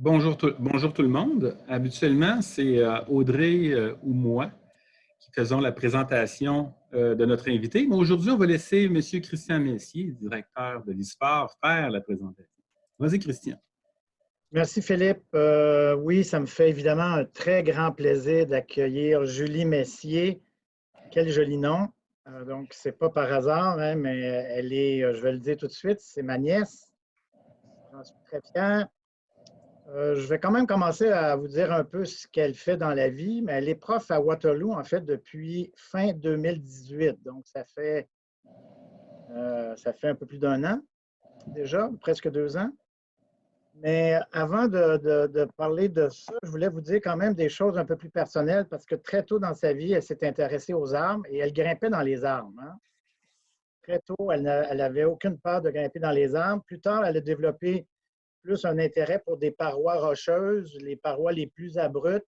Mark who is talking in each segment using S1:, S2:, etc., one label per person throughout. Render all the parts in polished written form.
S1: Bonjour tout le monde. Habituellement, c'est Audrey ou moi qui faisons la présentation de notre invité. Mais aujourd'hui, on va laisser M. Christian Messier, directeur de l'ISPAR, faire la présentation. Vas-y, Christian.
S2: Merci, Philippe. Oui, ça me fait évidemment un très grand plaisir d'accueillir Julie Messier. Quel joli nom. Donc, ce n'est pas par hasard, hein, mais elle est, je vais le dire tout de suite, c'est ma nièce. J'en suis très fier. Je vais quand même commencer à vous dire un peu ce qu'elle fait dans la vie, mais elle est prof à Waterloo, en fait, depuis fin 2018. Donc, ça fait un peu plus d'un an déjà, presque 2 ans. Mais avant de parler de ça, je voulais vous dire quand même des choses un peu plus personnelles parce que très tôt dans sa vie, elle s'est intéressée aux arbres et elle grimpait dans les arbres. Hein. Très tôt, elle n'avait aucune peur de grimper dans les arbres. Plus tard, elle a développé plus un intérêt pour des parois rocheuses, les parois les plus abruptes.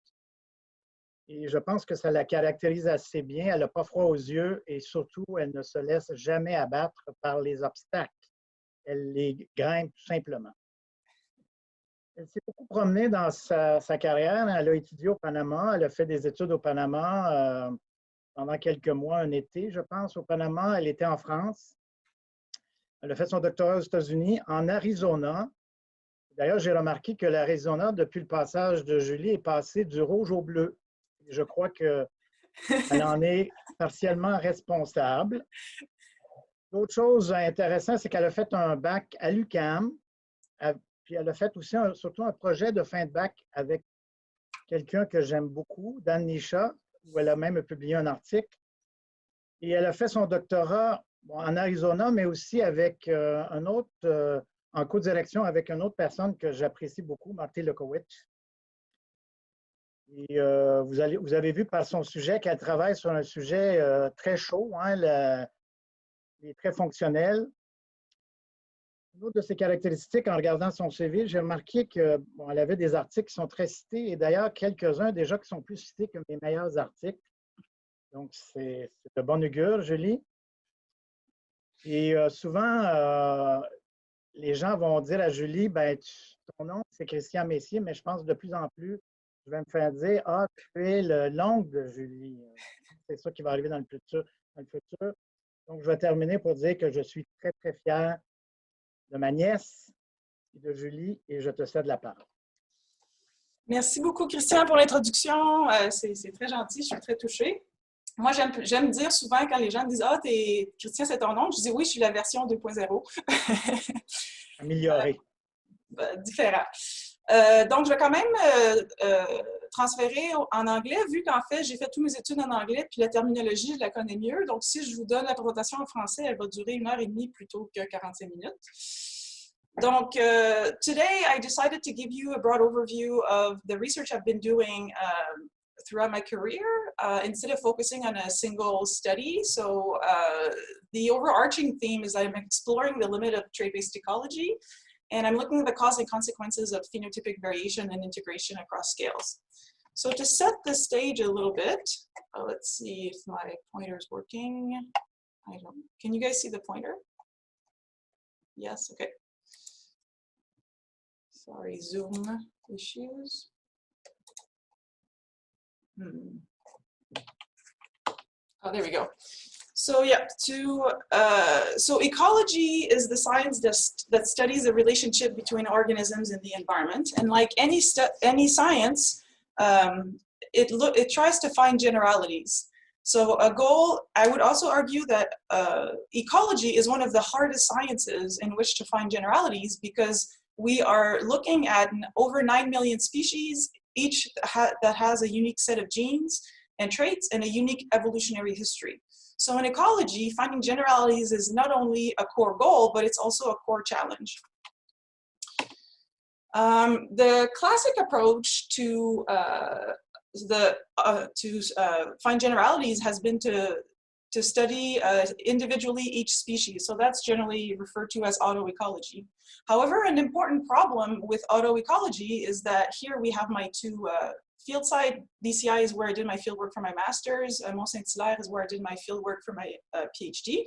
S2: Et je pense que ça la caractérise assez bien. Elle n'a pas froid aux yeux et surtout, elle ne se laisse jamais abattre par les obstacles. Elle les grimpe tout simplement. Elle s'est beaucoup promenée dans sa carrière. Elle a étudié au Panama. Elle a fait des études au Panama pendant quelques mois, un été, je pense. Au Panama, elle était en France. Elle a fait son doctorat aux États-Unis, en Arizona. D'ailleurs, j'ai remarqué que l'Arizona, depuis le passage de Julie, est passé du rouge au bleu. Je crois qu'elle en est partiellement responsable. L'autre chose intéressante, c'est qu'elle a fait un bac à l'UQAM. Puis elle a fait aussi surtout un projet de fin de bac avec quelqu'un que j'aime beaucoup, Dan Nisha, où elle a même publié un article. Et elle a fait son doctorat en Arizona, mais aussi avec un autre, en co-direction avec une autre personne que j'apprécie beaucoup, Martin Lekowicz. Et vous avez vu par son sujet qu'elle travaille sur un sujet très chaud, hein, les traits fonctionnels. Une autre de ses caractéristiques, en regardant son CV, j'ai remarqué qu'elle avait des articles qui sont très cités et d'ailleurs quelques-uns déjà qui sont plus cités que mes meilleurs articles. Donc, c'est de bon augure, Julie. Et souvent, les gens vont dire à Julie, ben, ton nom, c'est Christian Messier, mais je pense de plus en plus, je vais me faire dire, ah, tu es l'oncle de Julie. C'est ça qui va arriver dans le futur. Donc, je vais terminer pour dire que je suis très, très fier de ma nièce et de Julie, et je te cède la parole.
S3: Merci beaucoup, Christian, pour l'introduction. C'est très gentil, je suis très touchée. Moi, j'aime dire souvent quand les gens disent « Ah, Christian, c'est ton nom », je dis « Oui, je suis la version 2.0 ».
S2: Améliorée.
S3: Différent. Donc, je vais quand même transférer en anglais, vu qu'en fait, j'ai fait toutes mes études en anglais, puis la terminologie, je la connais mieux. Donc, si je vous donne la présentation en français, elle va durer 1h30 plutôt que 45 minutes. Donc, today I decided to give you a broad overview of the research I've been doing throughout my career, instead of focusing on a single study. So the overarching theme is I'm exploring the limit of trait-based ecology, and I'm looking at the cause and consequences of phenotypic variation and integration across scales. So to set the stage a little bit, let's see if my pointer is working. Can you guys see the pointer? Yes, okay. Sorry, Zoom issues. Oh, there we go. So yeah, so ecology is the science that studies the relationship between organisms and the environment. And like any science, it tries to find generalities. So a goal, I would also argue that ecology is one of the hardest sciences in which to find generalities because we are looking at over 9 million species, each that has a unique set of genes and traits and a unique evolutionary history. So in ecology, finding generalities is not only a core goal, but it's also a core challenge. The classic approach to find generalities has been to study individually each species. So that's generally referred to as autoecology. However, an important problem with autoecology is that here we have my two field site. DCI is where I did my fieldwork for my master's. Mont-Saint-Hilaire is where I did my fieldwork for my PhD.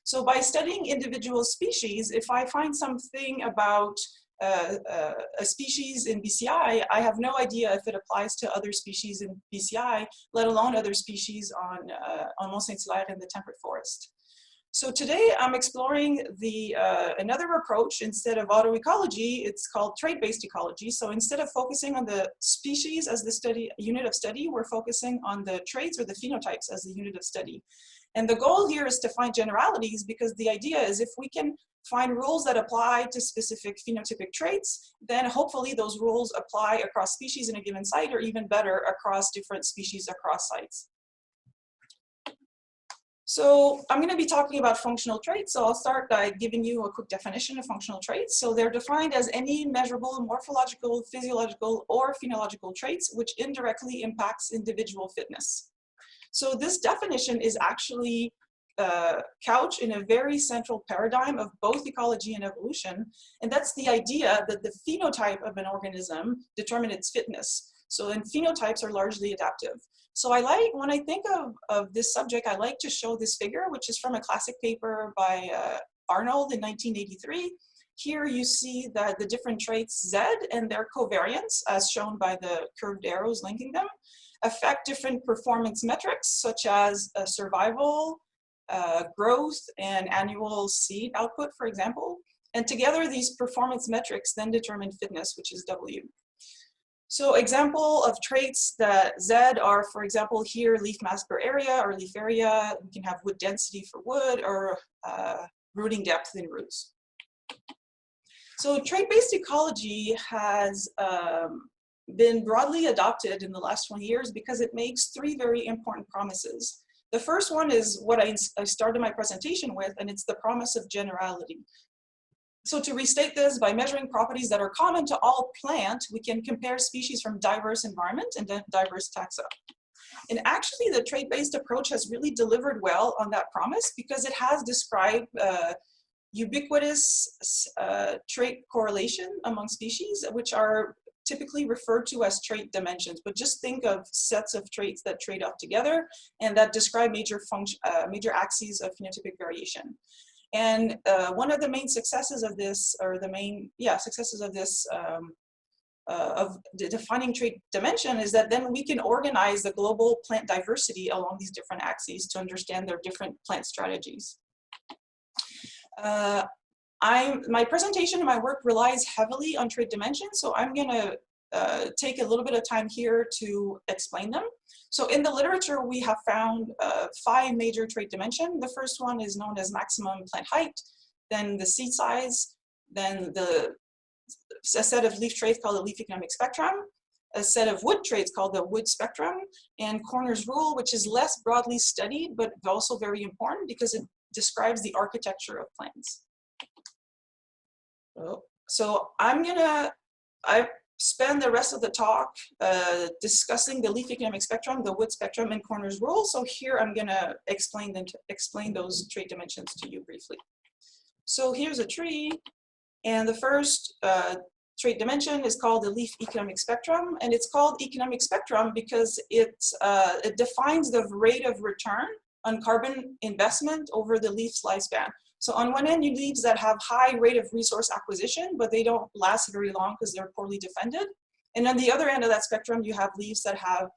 S3: So by studying individual species, if I find something about a species in BCI, I have no idea if it applies to other species in BCI, let alone other species on Mont Saint-Hilaire in the temperate forest. So today I'm exploring another approach. Instead of autoecology, it's called trait-based ecology. So instead of focusing on the species as the unit of study, we're focusing on the traits or the phenotypes as the unit of study. And the goal here is to find generalities, because the idea is if we can find rules that apply to specific phenotypic traits, then hopefully those rules apply across species in a given site, or even better, across different species across sites. So I'm going to be talking about functional traits. So I'll start by giving you a quick definition of functional traits. So they're defined as any measurable morphological, physiological, or phenological traits which indirectly impacts individual fitness. So this definition is actually couched in a very central paradigm of both ecology and evolution. And that's the idea that the phenotype of an organism determines its fitness. So and phenotypes are largely adaptive. So when I think of this subject, I like to show this figure, which is from a classic paper by Arnold in 1983. Here you see that the different traits Z and their covariance, as shown by the curved arrows linking them, affect different performance metrics, such as survival, growth, and annual seed output, for example. And together, these performance metrics then determine fitness, which is W. So example of traits that Z are, for example, here, leaf mass per area or leaf area. We can have wood density for wood, or rooting depth in roots. So trait-based ecology has been broadly adopted in the last 20 years because it makes three very important promises. The first one is what I started my presentation with, and it's the promise of generality. So to restate this, by measuring properties that are common to all plants, we can compare species from diverse environments and diverse taxa. And actually, the trait-based approach has really delivered well on that promise, because it has described ubiquitous trait correlation among species, which are typically referred to as trait dimensions. But just think of sets of traits that trade off together and that describe major axes of phenotypic variation. And one of the main successes of this, or the main successes of this, of defining trait dimension, is that then we can organize the global plant diversity along these different axes to understand their different plant strategies. My presentation and my work relies heavily on trait dimensions, so I'm going to take a little bit of time here to explain them. So in the literature, we have found 5 major trait dimensions. The first one is known as maximum plant height, then the seed size, then a set of leaf traits called the leaf economic spectrum, a set of wood traits called the wood spectrum, and Corner's rule, which is less broadly studied, but also very important because it describes the architecture of plants. So I spend the rest of the talk discussing the leaf economic spectrum, the wood spectrum, and Corner's rule. So here I'm going to explain those trait dimensions to you briefly. So here's a tree, and the first trait dimension is called the leaf economic spectrum, and it's called economic spectrum because it defines the rate of return on carbon investment over the leaf's lifespan. So on one end, you leaves that have high rate of resource acquisition, but they don't last very long because they're poorly defended. And on the other end of that spectrum, you have leaves that have,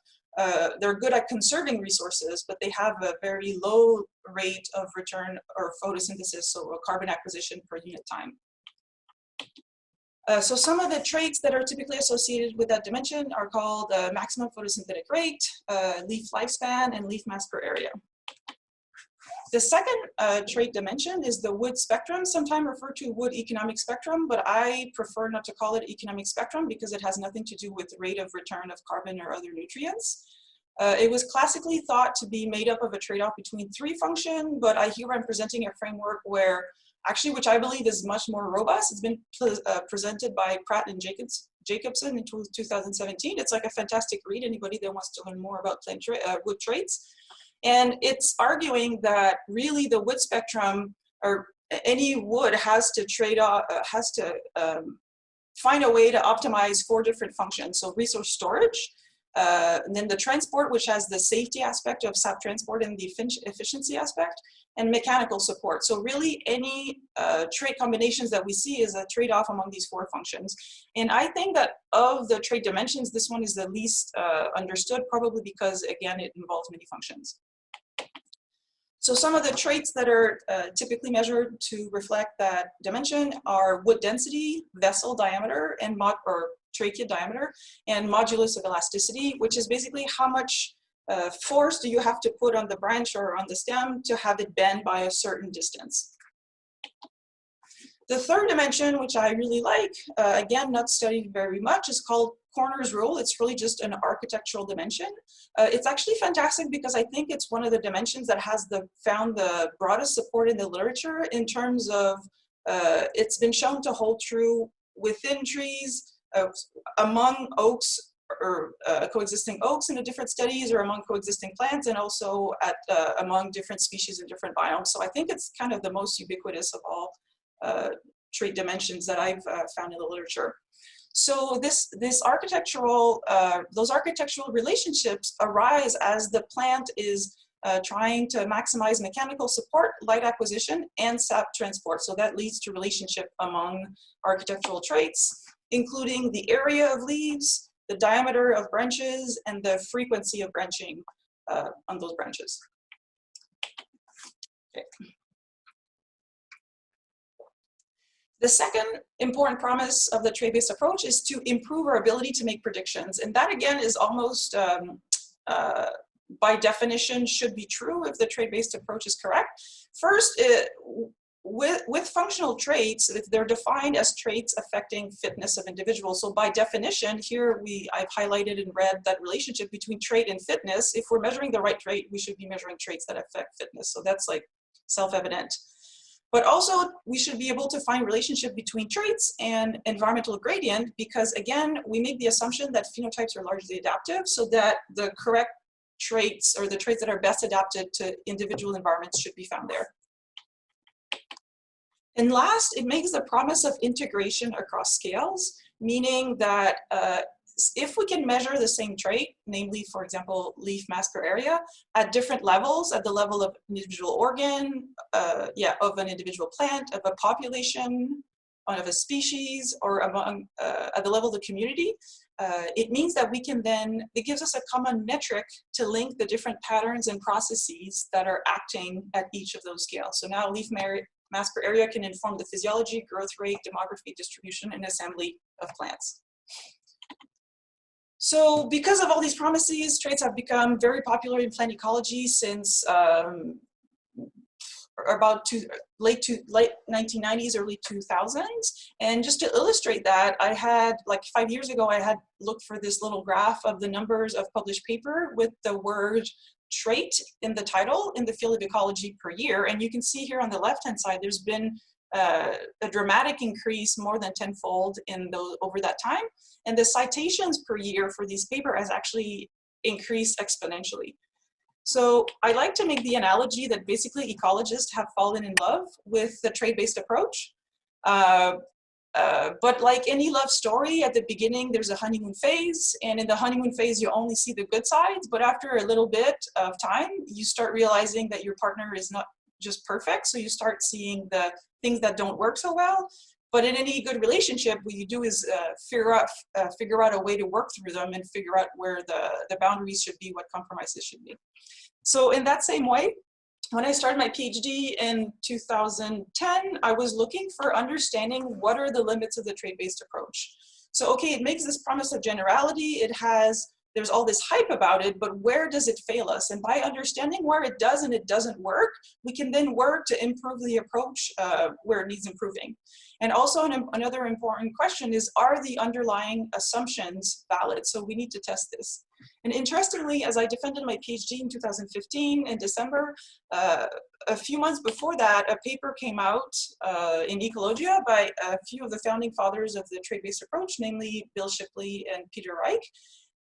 S3: they're good at conserving resources, but they have a very low rate of return or photosynthesis, so carbon acquisition per unit time. So some of the traits that are typically associated with that dimension are called maximum photosynthetic rate, leaf lifespan, and leaf mass per area. The second trait dimension is the wood spectrum, sometimes referred to wood economic spectrum, but I prefer not to call it economic spectrum because it has nothing to do with rate of return of carbon or other nutrients. It was classically thought to be made up of a trade-off between 3 functions, but here I'm presenting a framework where actually, which I believe is much more robust. It's been presented by Pratt and Jacobson in 2017. It's like a fantastic read, anybody that wants to learn more about wood traits. And it's arguing that really the wood spectrum, or any wood, has to trade off, find a way to optimize 4 different functions. So resource storage, and then the transport, which has the safety aspect of sap transport and the efficiency aspect, and mechanical support. So really any trait combinations that we see is a trade-off among these 4 functions. And I think that of the trait dimensions, this one is the least understood, probably because, again, it involves many functions. So some of the traits that are typically measured to reflect that dimension are wood density, vessel diameter, and trachea diameter, and modulus of elasticity, which is basically how much force do you have to put on the branch or on the stem to have it bend by a certain distance. The third dimension, which I really like, again, not studied very much, is called Corner's rule. It's really just an architectural dimension. It's actually fantastic because I think it's one of the dimensions that has found the broadest support in the literature in terms of it's been shown to hold true within trees, among oaks, or coexisting oaks in the different studies, or among coexisting plants, and also among different species in different biomes. So I think it's kind of the most ubiquitous of all trait dimensions that I've found in the literature. So those architectural relationships arise as the plant is trying to maximize mechanical support, light acquisition, and sap transport. So that leads to relationship among architectural traits, including the area of leaves, the diameter of branches, and the frequency of branching on those branches. Okay. The second important promise of the trait-based approach is to improve our ability to make predictions. And that, again, is almost, by definition, should be true if the trait-based approach is correct. First, with functional traits, they're defined as traits affecting fitness of individuals. So by definition, here I've highlighted in red that relationship between trait and fitness. If we're measuring the right trait, we should be measuring traits that affect fitness. So that's like self-evident. But also, we should be able to find relationship between traits and environmental gradient because, again, we make the assumption that phenotypes are largely adaptive, so that the correct traits or the traits that are best adapted to individual environments should be found there. And last, it makes the promise of integration across scales, meaning that if we can measure the same trait, namely, for example, leaf mass per area, at different levels, at the level of an individual organ, of an individual plant, of a population, of a species, or among, at the level of the community, it means that we can then, it gives us a common metric to link the different patterns and processes that are acting at each of those scales. So now leaf mass per area can inform the physiology, growth rate, demography, distribution, and assembly of plants. So because of all these promises, traits have become very popular in plant ecology since about late 1990s, early 2000s. And just to illustrate that, I had, like 5 years ago, I had looked for this little graph of the numbers of published paper with the word trait in the title in the field of ecology per year. And you can see here on the left-hand side, there's been a dramatic increase, more than tenfold over that time. And the citations per year for these papers has actually increased exponentially. So I like to make the analogy that basically ecologists have fallen in love with the trait-based approach. But like any love story, at the beginning, there's a honeymoon phase. And in the honeymoon phase, you only see the good sides. But after a little bit of time, you start realizing that your partner is not just perfect. So you start seeing the things that don't work so well. But in any good relationship, what you do is figure out a way to work through them and figure out where the boundaries should be, what compromises should be. So in that same way, when I started my PhD in 2010, I was looking for understanding what are the limits of the trait-based approach. So, okay, it makes this promise of generality. There's all this hype about it, but where does it fail us? And by understanding where it does and it doesn't work, we can then work to improve the approach where it needs improving. And also another important question is, are the underlying assumptions valid? So we need to test this. And interestingly, as I defended my PhD in 2015 in December, a few months before that, a paper came out in Ecology by a few of the founding fathers of the trait-based approach, namely Bill Shipley and Peter Reich.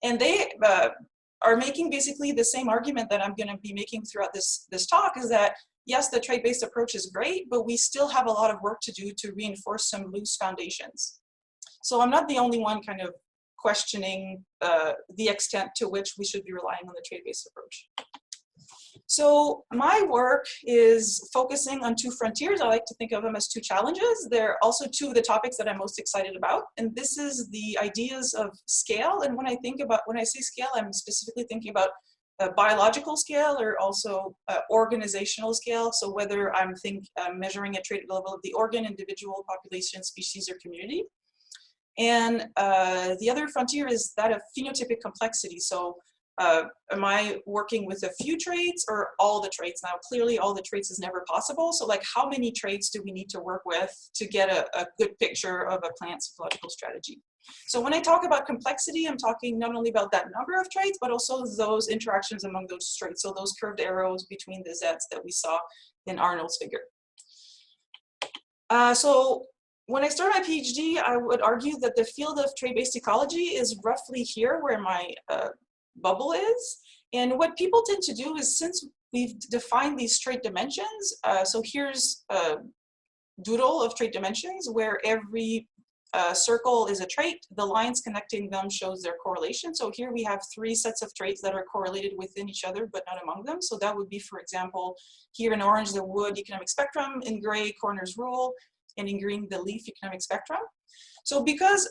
S3: And they are making basically the same argument that I'm going to be making throughout this talk, is that, yes, the trait-based approach is great, but we still have a lot of work to do to reinforce some loose foundations. So I'm not the only one kind of questioning the extent to which we should be relying on the trait-based approach. So my work is focusing on two frontiers. I like to think of them as two challenges. They're also two of the topics that I'm most excited about. And this is the ideas of scale. And when I say scale, I'm specifically thinking about a biological scale or also organizational scale. So whether I'm measuring a trait at the level of the organ, individual, population, species, or community. And the other frontier is that of phenotypic complexity. So am I working with a few traits or all the traits? Now, clearly all the traits is never possible. So like how many traits do we need to work with to get a good picture of a plant's ecological strategy? So when I talk about complexity, I'm talking not only about that number of traits, but also those interactions among those traits. So those curved arrows between the Zs that we saw in Arnold's figure. So when I started my PhD, I would argue that the field of trait-based ecology is roughly here where my bubble is. And what people tend to do is, since we've defined these trait dimensions, so here's a doodle of trait dimensions where every circle is a trait. The lines connecting them shows their correlation. So here we have three sets of traits that are correlated within each other, but not among them. So that would be, for example, here in orange, the wood economic spectrum, in gray, Corner's rule, and in green, the leaf economic spectrum. So because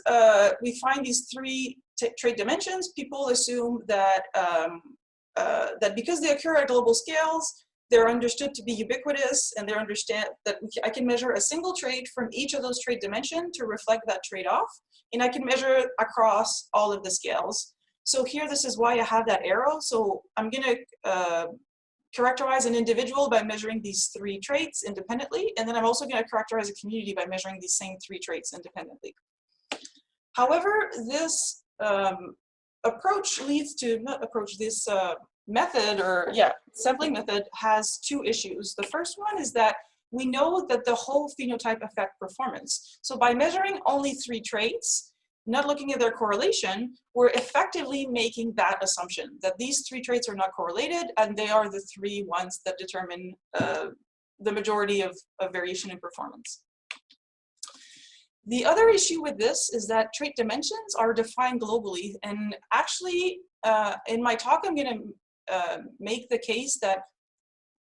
S3: we find these three trait dimensions, people assume that, that because they occur at global scales, they're understood to be ubiquitous, and they understand that I can measure a single trait from each of those trait dimensions to reflect that trade-off, and I can measure across all of the scales. So here, this is why I have that arrow. So I'm going to characterize an individual by measuring these three traits independently, and then I'm also going to characterize a community by measuring these same three traits independently. However, this approach leads to, not approach, this method, or sampling method has two issues. The first one is that we know that the whole phenotype affects performance. So by measuring only three traits, not looking at their correlation, we're effectively making that assumption that these three traits are not correlated, and they are the three ones that determine the majority of variation in performance. The other issue with this is that trait dimensions are defined globally, and actually in my talk I'm going to make the case that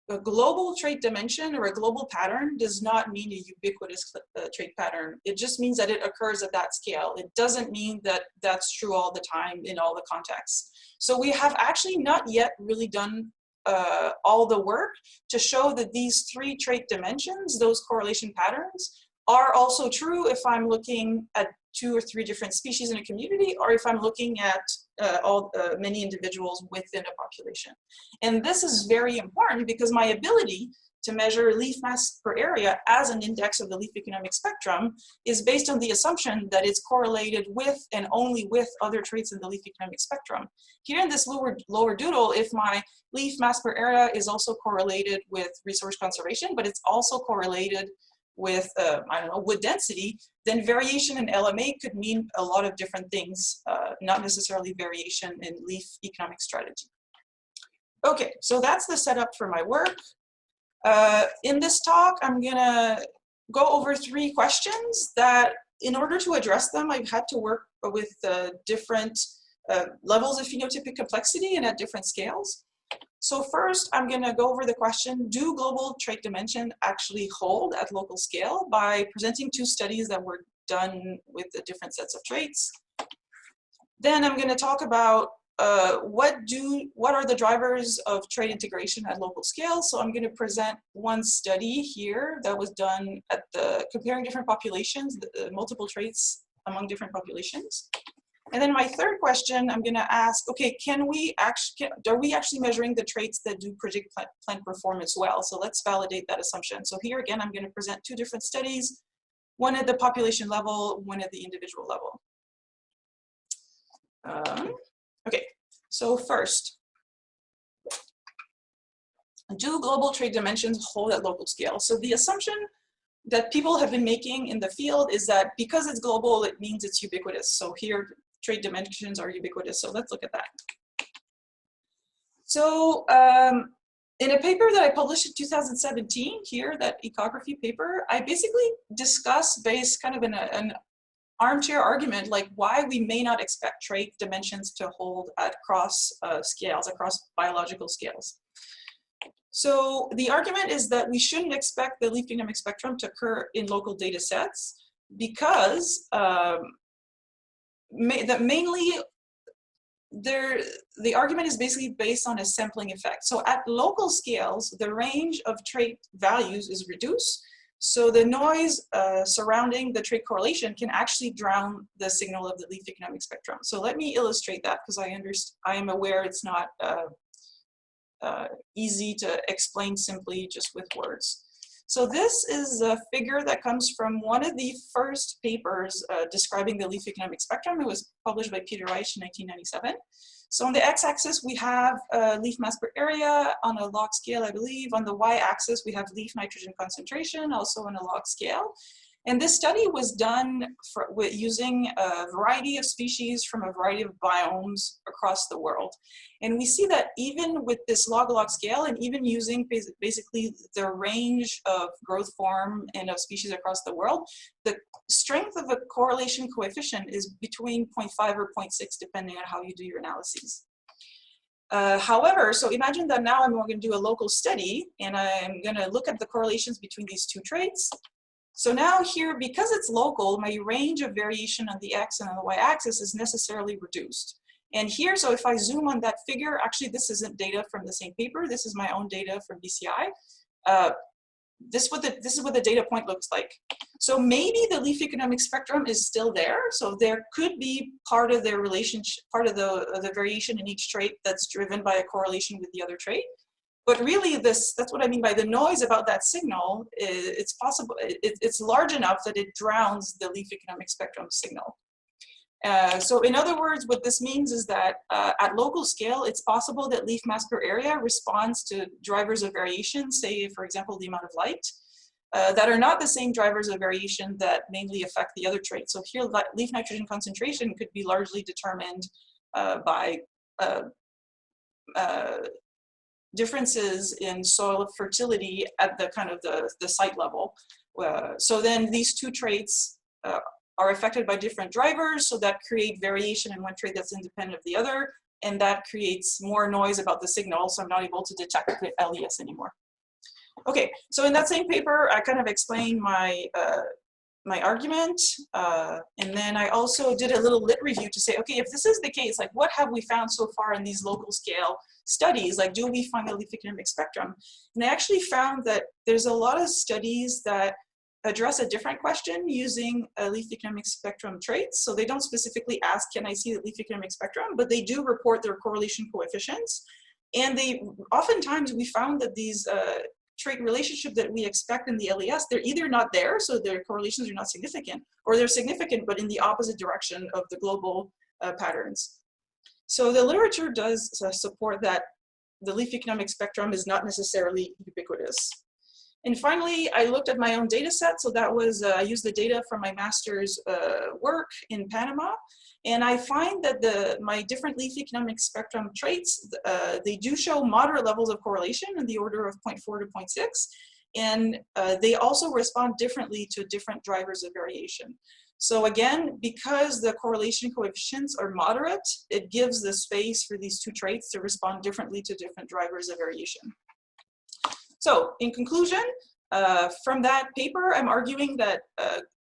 S3: a global trait dimension or a global pattern does not mean a ubiquitous trait pattern. It just means that it occurs at that scale. It doesn't mean that that's true all the time in all the contexts. So we have actually not yet really done all the work to show that these three trait dimensions, those correlation patterns, are also true if I'm looking at 2 or 3 different species in a community, or if I'm looking at many individuals within a population. And this is very important because my ability to measure leaf mass per area as an index of the leaf economic spectrum is based on the assumption that it's correlated with and only with other traits in the leaf economic spectrum. Here in this lower doodle, if my leaf mass per area is also correlated with resource conservation, but it's also correlated with, I don't know, wood density, then variation in LMA could mean a lot of different things, not necessarily variation in leaf economic strategy. Okay, so that's the setup for my work. In this talk, I'm gonna go over 3 questions that, in order to address them, I've had to work with different levels of phenotypic complexity and at different scales. So first, I'm going to go over the question, do global trait dimension actually hold at local scale, by presenting 2 studies that were done with the different sets of traits. Then I'm going to talk about what are the drivers of trait integration at local scale. So I'm going to present one study here that was done at comparing different populations, multiple traits among different populations. And then my third question, I'm going to ask, okay, are we actually measuring the traits that do predict plant performance well? So let's validate that assumption. So here again, I'm going to present 2 different studies, one at the population level, one at the individual level. Okay, so first, do global trait dimensions hold at local scale? So the assumption that people have been making in the field is that because it's global, it means it's ubiquitous. So here, trait dimensions are ubiquitous. So let's look at that. So in a paper that I published in 2017, here, that ecography paper, I basically discuss, based kind of in an armchair argument, like why we may not expect trait dimensions to hold at across scales, across biological scales. So the argument is that we shouldn't expect the leaf dynamic spectrum to occur in local data sets because mainly the argument is basically based on a sampling effect. So at local scales, the range of trait values is reduced. So the noise surrounding the trait correlation can actually drown the signal of the leaf economic spectrum. So let me illustrate that because I am aware it's not easy to explain simply just with words. So this is a figure that comes from one of the first papers describing the leaf economic spectrum. It was published by Peter Reich in 1997. So on the x-axis, we have leaf mass per area on a log scale, I believe. On the y-axis, we have leaf nitrogen concentration, also on a log scale. And this study was done using a variety of species from a variety of biomes across the world. And we see that even with this log-log scale, and even using basically the range of growth form and of species across the world, the strength of a correlation coefficient is between 0.5 or 0.6, depending on how you do your analyses. However, so imagine that now I'm going to do a local study, and I'm going to look at the correlations between these two traits. So now here, because it's local, my range of variation on the x and on the y-axis is necessarily reduced. And here, so if I zoom on that figure, actually this isn't data from the same paper, this is my own data from BCI. This is what the data point looks like. So maybe the leaf economic spectrum is still there. So there could be part of their relationship, part of the variation in each trait that's driven by a correlation with the other trait. But really, that's what I mean by the noise about that signal. It's possible, it's large enough that it drowns the leaf economic spectrum signal. So in other words, what this means is that at local scale, it's possible that leaf mass per area responds to drivers of variation, say, for example, the amount of light, that are not the same drivers of variation that mainly affect the other traits. So here, leaf nitrogen concentration could be largely determined by differences in soil fertility at the kind of the site level. So then these two traits are affected by different drivers, so that create variation in one trait that's independent of the other, and that creates more noise about the signal, so I'm not able to detect the LES anymore. Okay, so in that same paper, I kind of explained my my argument, and then I also did a little lit review to say, okay, if this is the case, like what have we found so far in these local scale studies? Like, do we find a leaf economic spectrum? And I actually found that there's a lot of studies that address a different question using a leaf economic spectrum traits. So they don't specifically ask, can I see the leaf economic spectrum? But they do report their correlation coefficients. And they oftentimes we found that these trait relationship that we expect in the LES, they're either not there, so their correlations are not significant, or they're significant but in the opposite direction of the global patterns. So the literature does support that the leaf economic spectrum is not necessarily ubiquitous. And finally, I looked at my own data set. So that was, I used the data from my master's work in Panama. And I find that my different leaf economic spectrum traits, they do show moderate levels of correlation in the order of 0.4 to 0.6. And they also respond differently to different drivers of variation. So again, because the correlation coefficients are moderate, it gives the space for these two traits to respond differently to different drivers of variation. So in conclusion, from that paper, I'm arguing that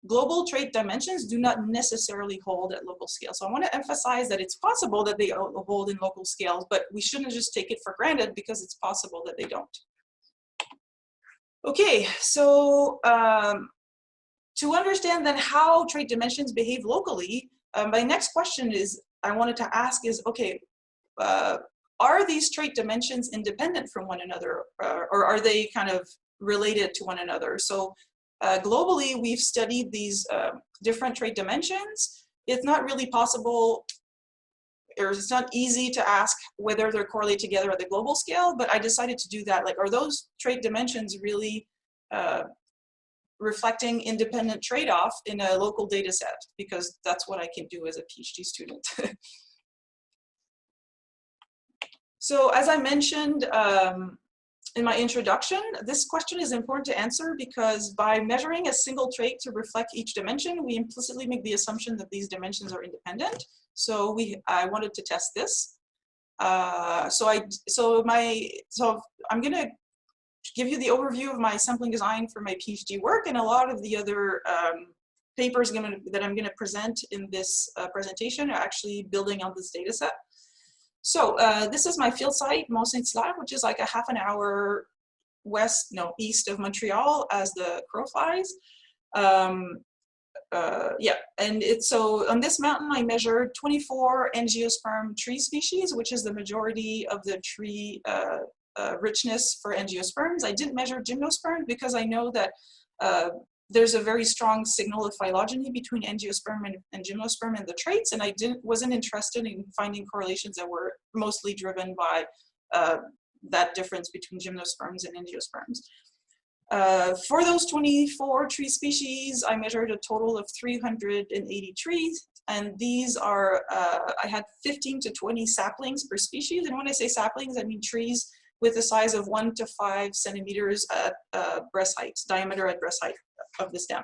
S3: global trait dimensions do not necessarily hold at local scale. So I want to emphasize that it's possible that they hold in local scales, but we shouldn't just take it for granted because it's possible that they don't. Okay, so to understand then how trait dimensions behave locally, my next question is, I wanted to ask is, okay, are these trait dimensions independent from one another, or are they kind of related to one another? So globally, we've studied these different trait dimensions. It's not really possible, or it's not easy to ask whether they're correlated together at the global scale, but I decided to do that. Like, are those trait dimensions really reflecting independent trade-off in a local data set? Because that's what I can do as a PhD student. So as I mentioned in my introduction, this question is important to answer because by measuring a single trait to reflect each dimension, we implicitly make the assumption that these dimensions are independent. So I wanted to test this. So I'm going to give you the overview of my sampling design for my PhD work and a lot of the other papers that I'm going to present in this presentation are actually building on this data set. So this is my field site, Mont-Saint-Hilaire, which is like a half an hour east of Montreal as the crow flies. Yeah, and so on this mountain I measured 24 angiosperm tree species, which is the majority of the tree richness for angiosperms. I didn't measure gymnosperms because I know that there's a very strong signal of phylogeny between angiosperm and gymnosperm in the traits, and I wasn't interested in finding correlations that were mostly driven by that difference between gymnosperms and angiosperms. For those 24 tree species, I measured a total of 380 trees, and these are, I had 15 to 20 saplings per species, and when I say saplings, I mean trees with a size of 1 to 5 centimeters at breast height, diameter at breast height of the stem.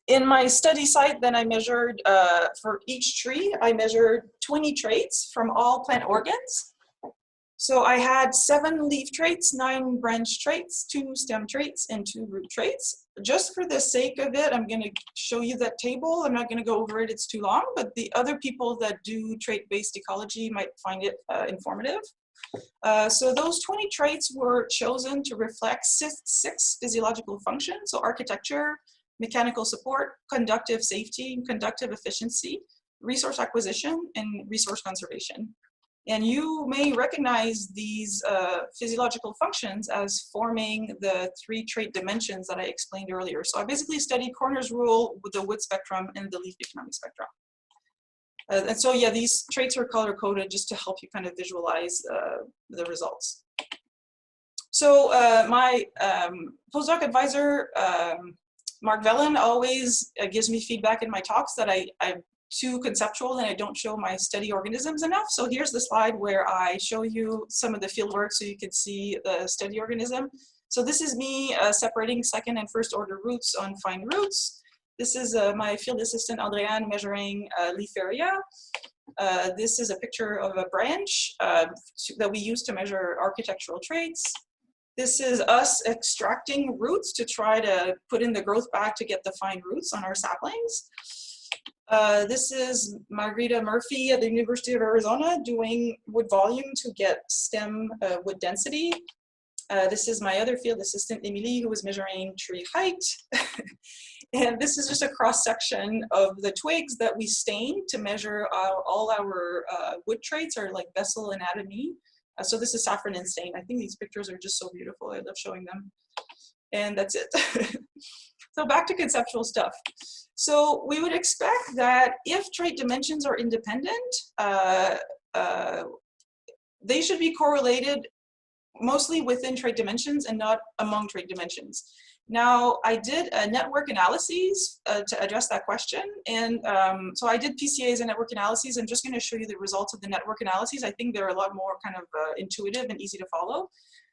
S3: In my study site, then I measured, for each tree, I measured 20 traits from all plant organs. So I had 7 leaf traits, 9 branch traits, 2 stem traits, and 2 root traits. Just for the sake of it, I'm going to show you that table. I'm not going to go over it, it's too long, but the other people that do trait-based ecology might find it informative. So those 20 traits were chosen to reflect 6 physiological functions, so architecture, mechanical support, conductive safety, conductive efficiency, resource acquisition, and resource conservation. And you may recognize these physiological functions as forming the 3 trait dimensions that I explained earlier. So I basically studied Corner's rule with the wood spectrum and the leaf economic spectrum. And so yeah, these traits are color-coded just to help you kind of visualize the results. So my postdoc advisor, Mark Vellen, always gives me feedback in my talks that I'm too conceptual and I don't show my study organisms enough. So here's the slide where I show you some of the field work so you can see the study organism. So this is me separating second and first order roots on fine roots. This is my field assistant, Andréane, measuring leaf area. This is a picture of a branch that we use to measure architectural traits. This is us extracting roots to try to put in the growth back to get the fine roots on our saplings. This is Margarita Murphy at the University of Arizona doing wood volume to get stem wood density. This is my other field assistant, Emily, who was measuring tree height. And this is just a cross-section of the twigs that we stain to measure all our wood traits, or like vessel anatomy. So this is saffron and stain. I think these pictures are just so beautiful. I love showing them. And that's it. So back to conceptual stuff. So we would expect that if trait dimensions are independent, they should be correlated mostly within trait dimensions and not among trait dimensions. Now, I did a network analyses to address that question. And so I did PCAs and network analyses. I'm just going to show you the results of the network analyses. I think they're a lot more kind of intuitive and easy to follow.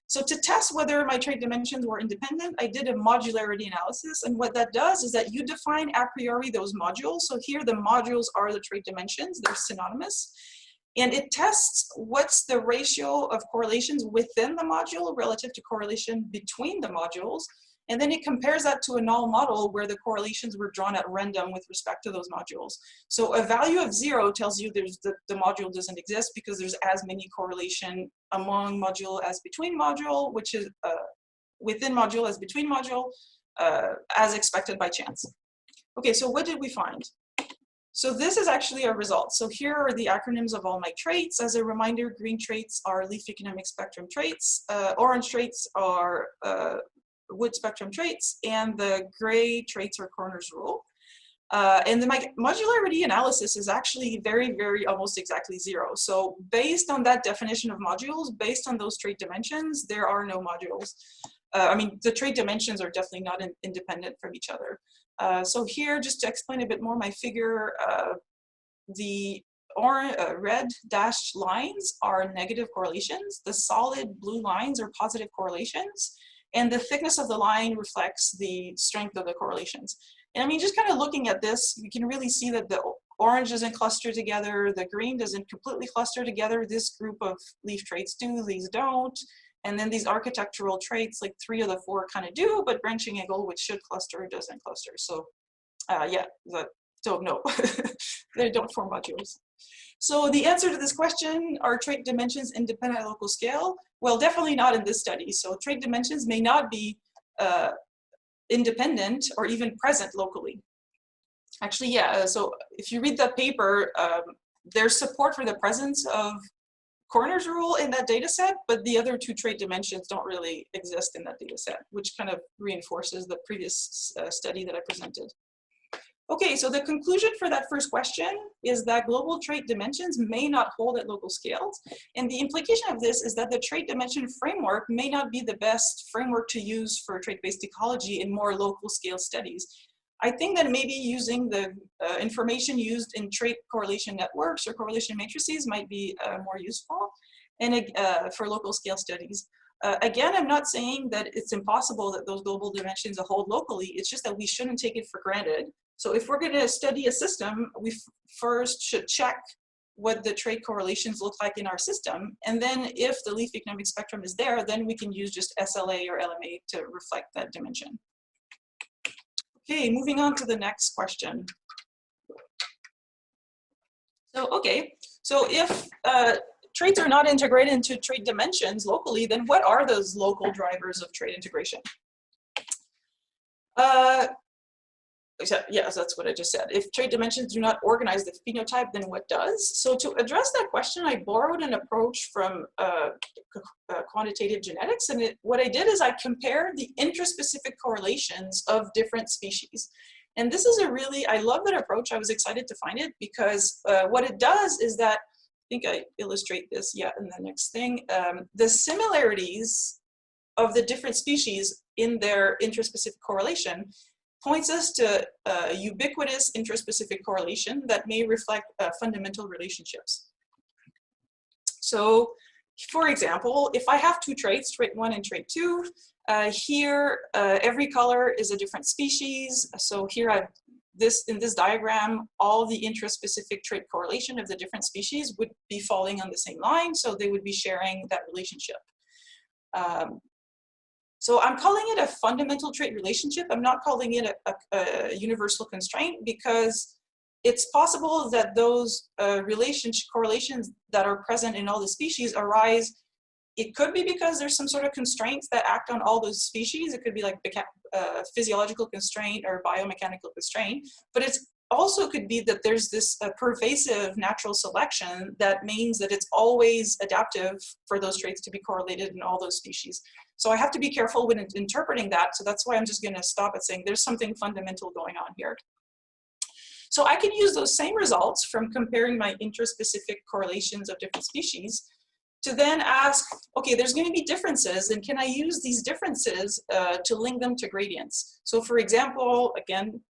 S3: So to test whether my trait dimensions were independent, I did a modularity analysis. And what that does is that you define a priori those modules. So here the modules are the trait dimensions. They're synonymous. And it tests what's the ratio of correlations within the module relative to correlation between the modules. And then it compares that to a null model where the correlations were drawn at random with respect to those modules. So a value of 0 tells you the module doesn't exist because there's as many correlation among module as between module, which is within module as between module, as expected by chance. Okay, so what did we find? So this is actually a result. So here are the acronyms of all my traits. As a reminder, green traits are leaf economic spectrum traits, orange traits are wood spectrum traits, and the gray traits are Corner's rule. And the modularity analysis is actually very, very almost exactly 0. So based on that definition of modules, based on those trait dimensions, there are no modules. I mean, the trait dimensions are definitely not independent from each other. So here, just to explain a bit more my figure, the red dashed lines are negative correlations. The solid blue lines are positive correlations. And the thickness of the line reflects the strength of the correlations. And I mean, just kind of looking at this, you can really see that the orange doesn't cluster together, the green doesn't completely cluster together. This group of leaf traits do, these don't. And then these architectural traits, like 3 of the 4 kind of do, but branching angle, which should cluster, doesn't cluster. So yeah, so no, they don't form modules. So the answer to this question, are trait dimensions independent at local scale? Well, definitely not in this study. So trait dimensions may not be independent or even present locally. Actually, yeah, so if you read the paper, there's support for the presence of Corner's rule in that data set, but the other 2 trait dimensions don't really exist in that data set, which kind of reinforces the previous study that I presented. Okay, so the conclusion for that first question is that global trait dimensions may not hold at local scales. And the implication of this is that the trait dimension framework may not be the best framework to use for trait-based ecology in more local scale studies. I think that maybe using the information used in trait correlation networks or correlation matrices might be more useful and for local scale studies. Again, I'm not saying that it's impossible that those global dimensions will hold locally. It's just that we shouldn't take it for granted. So if we're going to study a system, we first should check what the trait correlations look like in our system. And then if the leaf economic spectrum is there, then we can use just SLA or LMA to reflect that dimension. Okay, moving on to the next question. So, okay, so if traits are not integrated into trait dimensions locally, then what are those local drivers of trait integration? Yes, that's what I just said. If trait dimensions do not organize the phenotype, then what does? So to address that question, I borrowed an approach from quantitative genetics. And what I did is I compared the intraspecific correlations of different species. And this is I love that approach. I was excited to find it because what it does is that, I think I illustrate this, yeah, in the next thing. The similarities of the different species in their intraspecific correlation points us to ubiquitous intraspecific correlation that may reflect fundamental relationships. So, for example, if I have 2 traits, trait 1 and trait 2, here every color is a different species. So here in this diagram, all the intraspecific trait correlation of the different species would be falling on the same line, so they would be sharing that relationship. So I'm calling it a fundamental trait relationship. I'm not calling it a universal constraint because it's possible that those correlations that are present in all the species arise. It could be because there's some sort of constraints that act on all those species. It could be like physiological constraint or biomechanical constraint, but it also could be that there's this pervasive natural selection that means that it's always adaptive for those traits to be correlated in all those species. So I have to be careful when interpreting that. So that's why I'm just going to stop at saying there's something fundamental going on here. So I can use those same results from comparing my intraspecific correlations of different species to then ask, okay, there's going to be differences, and can I use these differences to link them to gradients? So for example, again,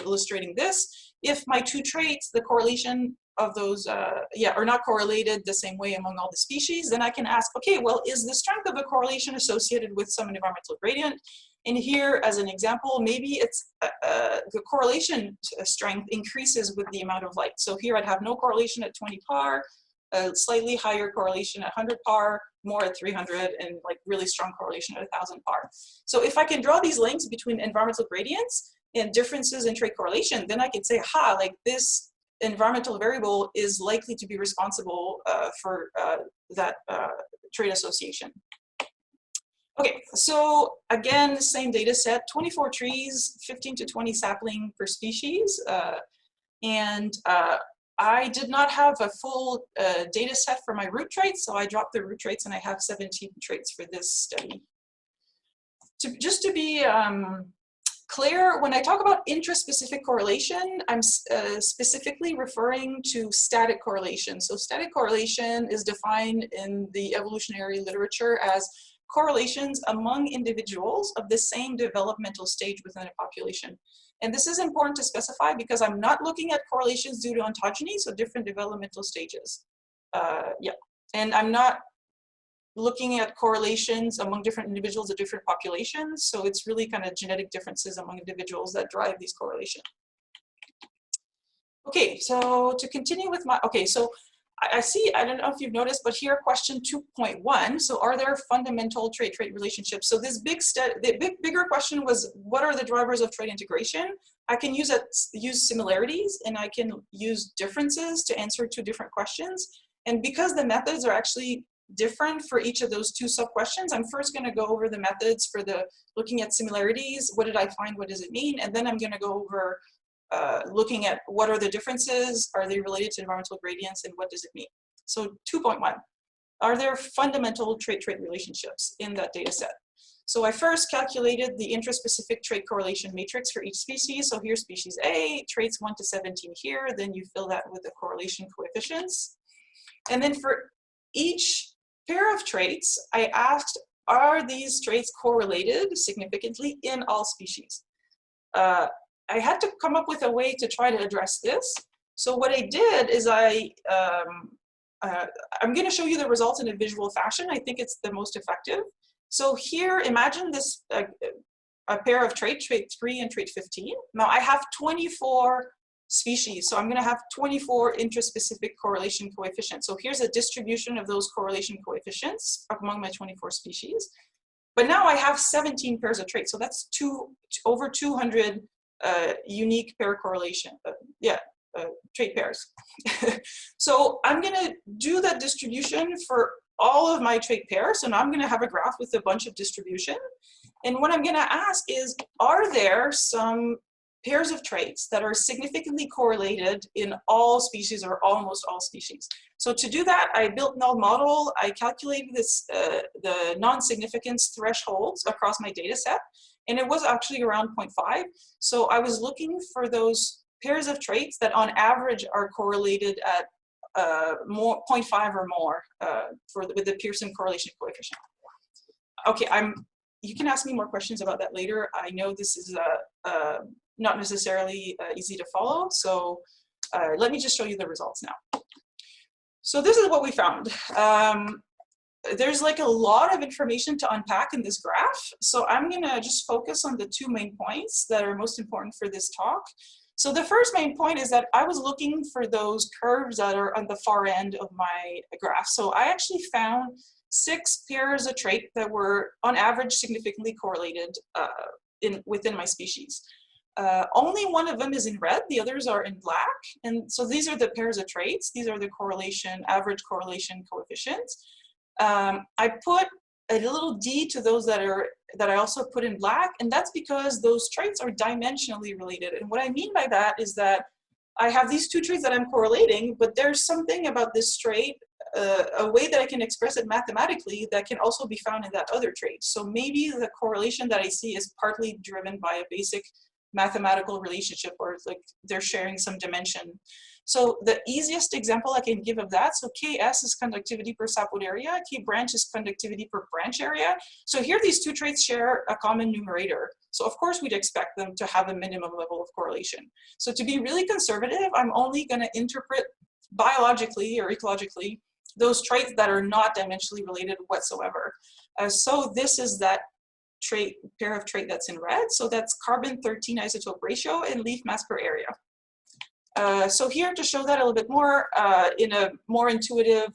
S3: illustrating this, if my 2 traits, the correlation of those, are not correlated the same way among all the species, then I can ask, okay, well, is the strength of a correlation associated with some environmental gradient? And here, as an example, maybe it's the correlation strength increases with the amount of light. So here I'd have no correlation at 20 par, a slightly higher correlation at 100 par, more at 300, and like really strong correlation at 1000 par. So if I can draw these links between environmental gradients and differences in trait correlation, then I can say, ha, like this environmental variable is likely to be responsible for that trait association. Okay, so again, same data set, 24 trees, 15 to 20 sapling per species. I did not have a full data set for my root traits, so I dropped the root traits and I have 17 traits for this study. Just to be clear, when I talk about intraspecific correlation, I'm specifically referring to static correlation. So static correlation is defined in the evolutionary literature as correlations among individuals of the same developmental stage within a population. And this is important to specify because I'm not looking at correlations due to ontogeny, so different developmental stages. And I'm not looking at correlations among different individuals of different populations, so it's really kind of genetic differences among individuals that drive these correlations. Okay, so to continue with my, okay, so I see, I don't know if you've noticed, but here question 2.1. So are there fundamental trait-trait relationships? So this bigger question was, what are the drivers of trait integration? I can use similarities, and I can use differences to answer two different questions. And because the methods are actually different for each of those two sub-questions, I'm first going to go over the methods for the looking at similarities. What did I find? What does it mean? And then I'm going to go over looking at what are the differences, are they related to environmental gradients, and what does it mean? So 2.1, are there fundamental trait-trait relationships in that data set? So I first calculated the intraspecific trait correlation matrix for each species. So here's species A, traits 1 to 17 here, then you fill that with the correlation coefficients. And then for each pair of traits, I asked, are these traits correlated significantly in all species? I had to come up with a way to try to address this. So what I did is I'm going to show you the results in a visual fashion. I think it's the most effective. So here, imagine this, a pair of traits, trait 3 and trait 15. Now I have 24 species, so I'm going to have 24 intraspecific correlation coefficients. So here's a distribution of those correlation coefficients among my 24 species. But now I have 17 pairs of traits, so that's over 200 unique pair correlation, trait pairs. So I'm going to do that distribution for all of my trait pairs. So now I'm going to have a graph with a bunch of distribution. And what I'm going to ask is, are there some pairs of traits that are significantly correlated in all species or almost all species? So to do that, I built null model. I calculated this, the non-significance thresholds across my data set. And it was actually around 0.5. So I was looking for those pairs of traits that on average are correlated at 0.5 or more with the Pearson correlation coefficient. Okay, you can ask me more questions about that later. I know this is not necessarily easy to follow. So let me just show you the results now. So this is what we found. There's like a lot of information to unpack in this graph. So I'm gonna just focus on the two main points that are most important for this talk. So the first main point is that I was looking for those curves that are on the far end of my graph. So I actually found 6 pairs of traits that were on average significantly correlated within my species. Only one of them is in red, the others are in black. And so these are the pairs of traits. These are the average correlation coefficients. I put a little d to those that I also put in black, and that's because those traits are dimensionally related. And what I mean by that is that I have these two traits that I'm correlating, but there's something about this trait, a way that I can express it mathematically that can also be found in that other trait. So maybe the correlation that I see is partly driven by a basic mathematical relationship, or like they're sharing some dimension. So the easiest example I can give of that, so Ks is conductivity per sapwood area, K branch is conductivity per branch area. So here these two traits share a common numerator. So of course we'd expect them to have a minimum level of correlation. So to be really conservative, I'm only going to interpret biologically or ecologically those traits that are not dimensionally related whatsoever. So this is that pair of trait that's in red. So that's carbon-13 isotope ratio and leaf mass per area. So here to show that a little bit more in a more intuitive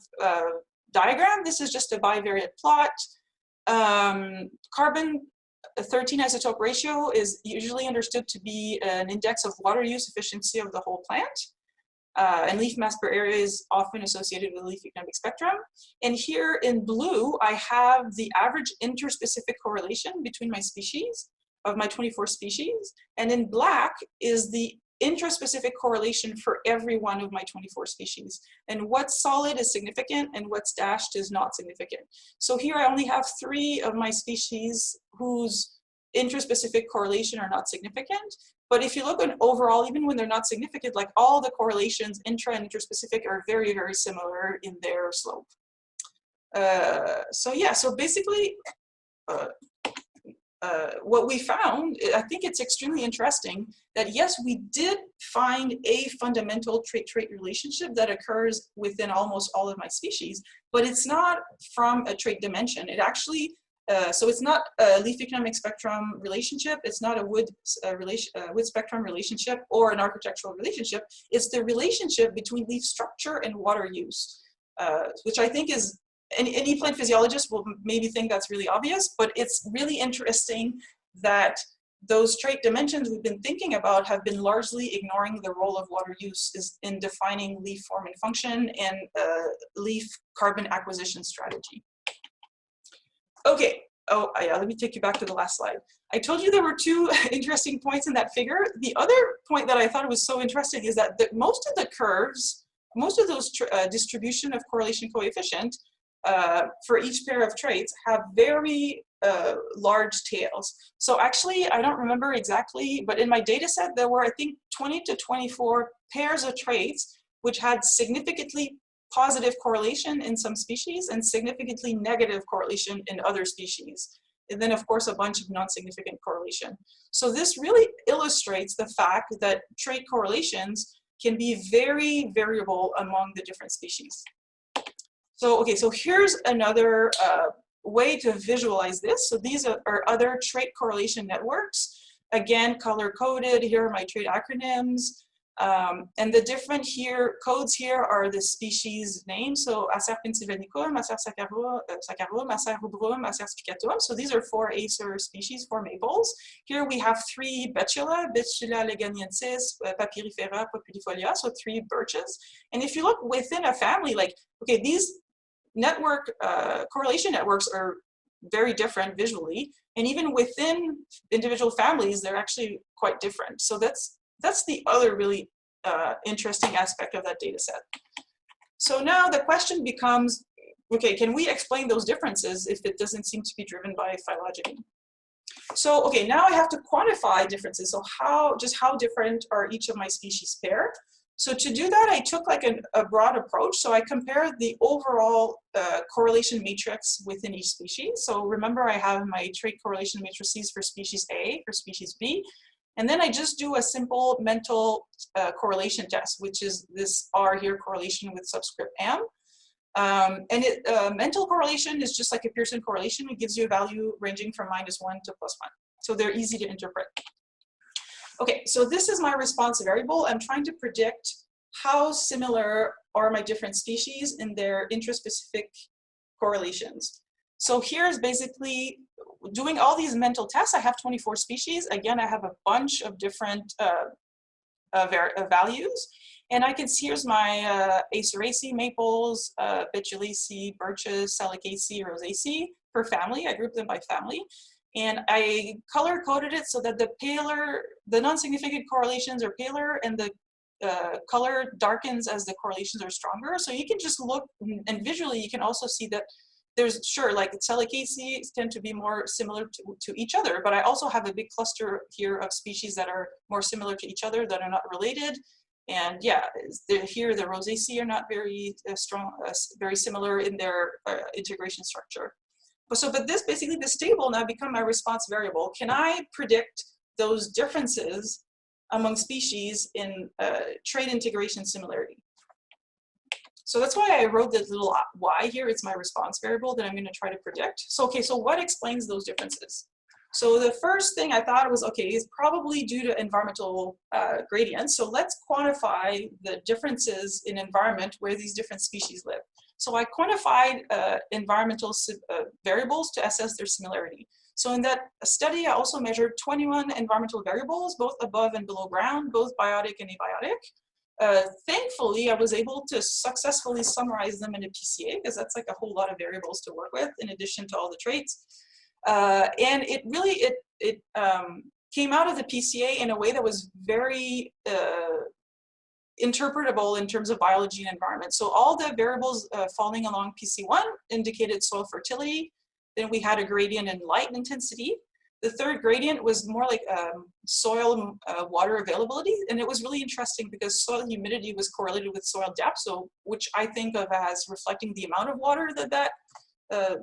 S3: diagram, this is just a bivariate plot. Carbon-13 isotope ratio is usually understood to be an index of water use efficiency of the whole plant. And leaf mass per area is often associated with the leaf economic spectrum. And here in blue, I have the average interspecific correlation between my species, of my 24 species. And in black is the intraspecific correlation for every one of my 24 species. And what's solid is significant and what's dashed is not significant. So here I only have 3 of my species whose intraspecific correlation are not significant. But if you look at overall, even when they're not significant, like all the correlations, intra and interspecific, are very, very similar in their slope. So yeah, so basically, what we found, I think it's extremely interesting that yes, we did find a fundamental trait-trait relationship that occurs within almost all of my species, but it's not from a trait dimension. It actually So it's not a leaf economic spectrum relationship, it's not a wood spectrum relationship or an architectural relationship, it's the relationship between leaf structure and water use, which I think is, any plant physiologist will maybe think that's really obvious, but it's really interesting that those trait dimensions we've been thinking about have been largely ignoring the role of water use in defining leaf form and function and leaf carbon acquisition strategy. Okay, oh yeah, let me take you back to the last slide. I told you there were two interesting points in that figure. The other point that I thought was so interesting is that most of the curves, most of those distribution of correlation coefficient for each pair of traits have very large tails. So actually, I don't remember exactly, but in my data set, there were, I think, 20 to 24 pairs of traits which had significantly positive correlation in some species and significantly negative correlation in other species. And then, of course, a bunch of non-significant correlation. So this really illustrates the fact that trait correlations can be very variable among the different species. So, okay, so here's another way to visualize this. So these are other trait correlation networks. Again, color-coded. Here are my trait acronyms. And the different codes here are the species names. So Acer pennsylvanicum, Acer saccharum, Acer rubrum, Acer spicatum. So these are 4 Acer species, 4 maples. Here we have 3 betula, Betula leganiensis, Papyrifera, Populifolia, so 3 birches. And if you look within a family, like, okay, these network correlation networks are very different visually, and even within individual families, they're actually quite different. So that's the other really interesting aspect of that data set. So now the question becomes, okay, can we explain those differences if it doesn't seem to be driven by phylogeny? So, okay, now I have to quantify differences. So just how different are each of my species pair? So to do that, I took like a broad approach. So I compared the overall correlation matrix within each species. So remember, I have my trait correlation matrices for species A, for species B, and then I just do a simple mental correlation test, which is this R here, correlation with subscript M. And mental correlation is just like a Pearson correlation. It gives you a value ranging from -1 to +1. So they're easy to interpret. Okay, so this is my response variable. I'm trying to predict how similar are my different species in their intraspecific correlations. So here's basically doing all these mental tests. I have 24 species. Again, I have a bunch of different values. And I can see here's my Aceraceae, maples, Betulaceae, birches, Salicaceae, Rosaceae per family. I grouped them by family. And I color-coded it so that the non-significant correlations are paler and the color darkens as the correlations are stronger. So you can just look, and visually you can also see that there's, sure, like Salicaceae tend to be more similar to each other, but I also have a big cluster here of species that are more similar to each other that are not related. And yeah, here the Rosaceae are not very very similar in their integration structure. But this table now become my response variable. Can I predict those differences among species in trait integration similarity? So that's why I wrote this little y here. It's my response variable that I'm going to try to predict. So, okay, so what explains those differences? So the first thing I thought was, okay, is probably due to environmental gradients. So let's quantify the differences in environment where these different species live. So I quantified environmental variables to assess their similarity. So in that study, I also measured 21 environmental variables, both above and below ground, both biotic and abiotic. Thankfully, I was able to successfully summarize them in a PCA, because that's like a whole lot of variables to work with in addition to all the traits. And it really, came out of the PCA in a way that was very interpretable in terms of biology and environment. So all the variables falling along PC1 indicated soil fertility. Then we had a gradient in light intensity. The third gradient was more like soil water availability. And it was really interesting because soil humidity was correlated with soil depth, so which I think of as reflecting the amount of water that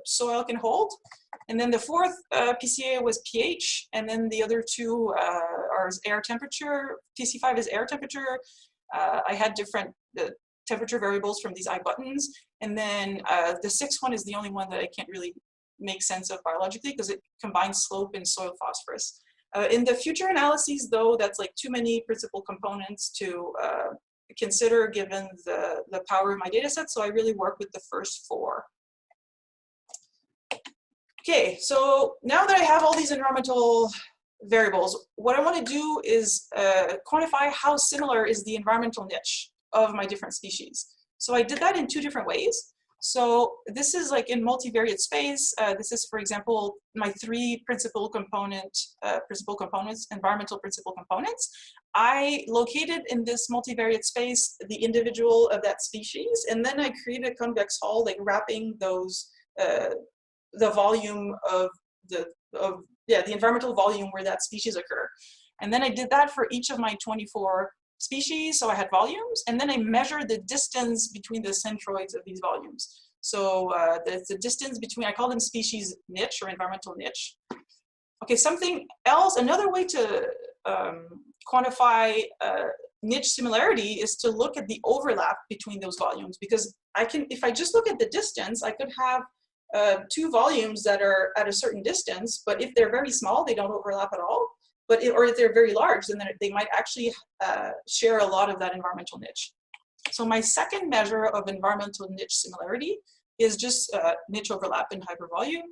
S3: soil can hold. And then the fourth PCA was pH, and then the other two are air temperature. PC5 is air temperature. I had different temperature variables from these eye buttons. And then the sixth one is the only one that I can't really make sense of biologically because it combines slope and soil phosphorus. In the future analyses, though, that's like too many principal components to consider given the power of my data set, so I really work with the first 4. Okay, so now that I have all these environmental variables, what I want to do is quantify how similar is the environmental niche of my different species. So I did that in 2 different ways. So this is like in multivariate space. This is, for example, my 3 principal components, environmental principal components. I located in this multivariate space the individual of that species, and then I created a convex hull, like wrapping those, the volume of the environmental volume where that species occur. And then I did that for each of my 24 species, so I had volumes, and then I measured the distance between the centroids of these volumes. So the distance between, I call them species niche or environmental niche. Okay, something else, another way to quantify niche similarity is to look at the overlap between those volumes, because I can, if I just look at the distance, I could have 2 volumes that are at a certain distance, but if they're very small, they don't overlap at all. But or if they're very large, then they might actually share a lot of that environmental niche. So my second measure of environmental niche similarity is just niche overlap in hypervolume.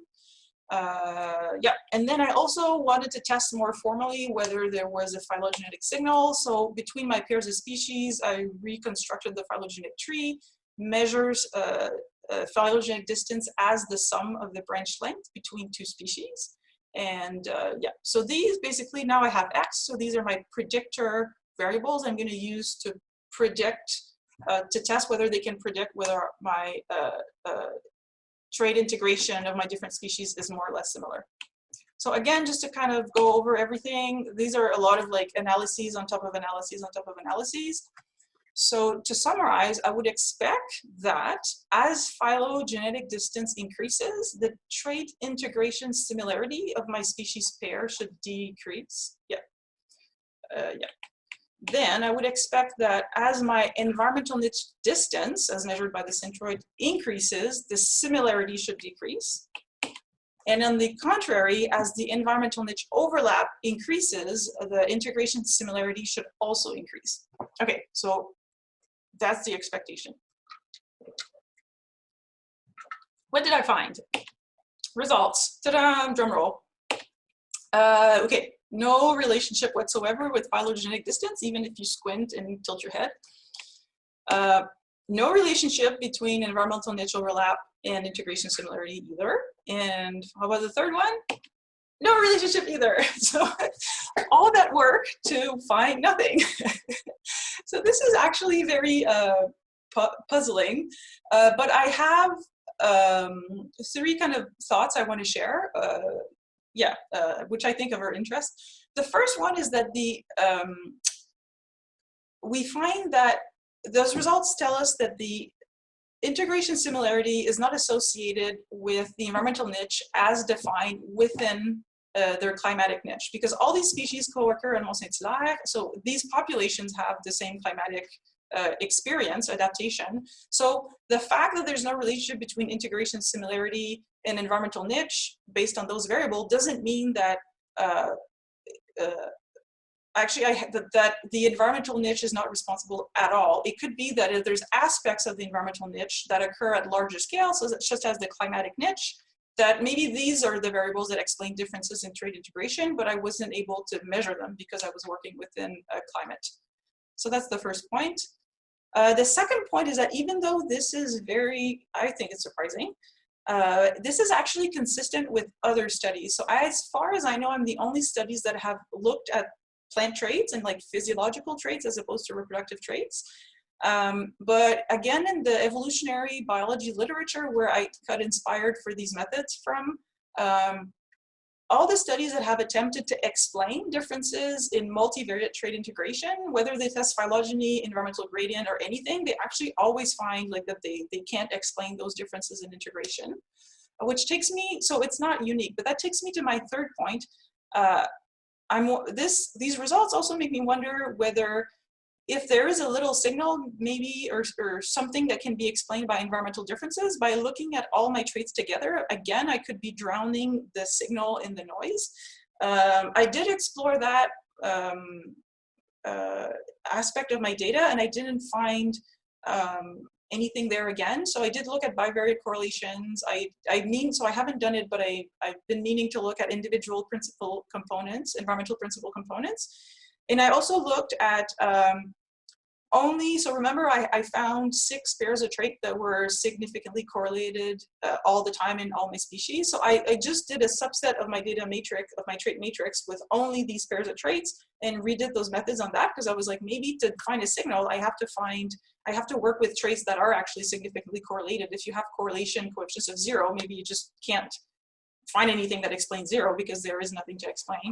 S3: Yeah, and then I also wanted to test more formally whether there was a phylogenetic signal. So between my pairs of species, I reconstructed the phylogenetic tree, measures phylogenetic distance as the sum of the branch length between 2 species. And yeah, so these basically, now I have X, so these are my predictor variables I'm going to use to predict, to test whether they can predict whether my trait integration of my different species is more or less similar. So again, just to kind of go over everything, these are a lot of like analyses on top of analyses on top of analyses. So to summarize, I would expect that as phylogenetic distance increases, the trait integration similarity of my species pair should decrease. Yeah. Yeah. Then I would expect that as my environmental niche distance, as measured by the centroid, increases, the similarity should decrease. And on the contrary, as the environmental niche overlap increases, the integration similarity should also increase. Okay, so that's the expectation. What did I find? Results. Ta-da! Drum roll. Okay, no relationship whatsoever with phylogenetic distance, even if you squint and tilt your head. No relationship between environmental niche overlap and integration similarity either. And how about the third one? No relationship either. So all that work to find nothing. So this is actually very puzzling, but I have 3 kind of thoughts I want to share, which I think of our interest. The first one is that we find that those results tell us that the integration similarity is not associated with the environmental niche as defined within their climatic niche, because all these species co-occur in Mont-Saint-Hilaire, so these populations have the same climatic experience, adaptation. So the fact that there's no relationship between integration similarity and environmental niche based on those variables doesn't mean that that the environmental niche is not responsible at all. It could be that if there's aspects of the environmental niche that occur at larger scale, so that just as the climatic niche, that maybe these are the variables that explain differences in trait integration, but I wasn't able to measure them because I was working within a climate. So that's the first point. The second point is that even though this is very, I think it's surprising, this is actually consistent with other studies. So as far as I know, I'm the only studies that have looked at plant traits and like physiological traits as opposed to reproductive traits. But again, in the evolutionary biology literature where I got inspired for these methods from, all the studies that have attempted to explain differences in multivariate trait integration, whether they test phylogeny, environmental gradient, or anything, they actually always find like that they can't explain those differences in integration, which takes me, so it's not unique, but that takes me to my third point. These results also make me wonder whether if there is a little signal maybe or something that can be explained by environmental differences, by looking at all my traits together, again, I could be drowning the signal in the noise. I did explore that aspect of my data, and I didn't find anything there again. So I did look at bivariate correlations. So I haven't done it, but I've been meaning to look at individual principal components, environmental principal components. And I also looked at so remember I found 6 pairs of traits that were significantly correlated all the time in all my species. So I just did a subset of my data matrix, of my trait matrix, with only these pairs of traits and redid those methods on that, because I was like, maybe to find a signal, I have to work with traits that are actually significantly correlated. If you have correlation coefficients of 0, maybe you just can't find anything that explains 0 because there is nothing to explain.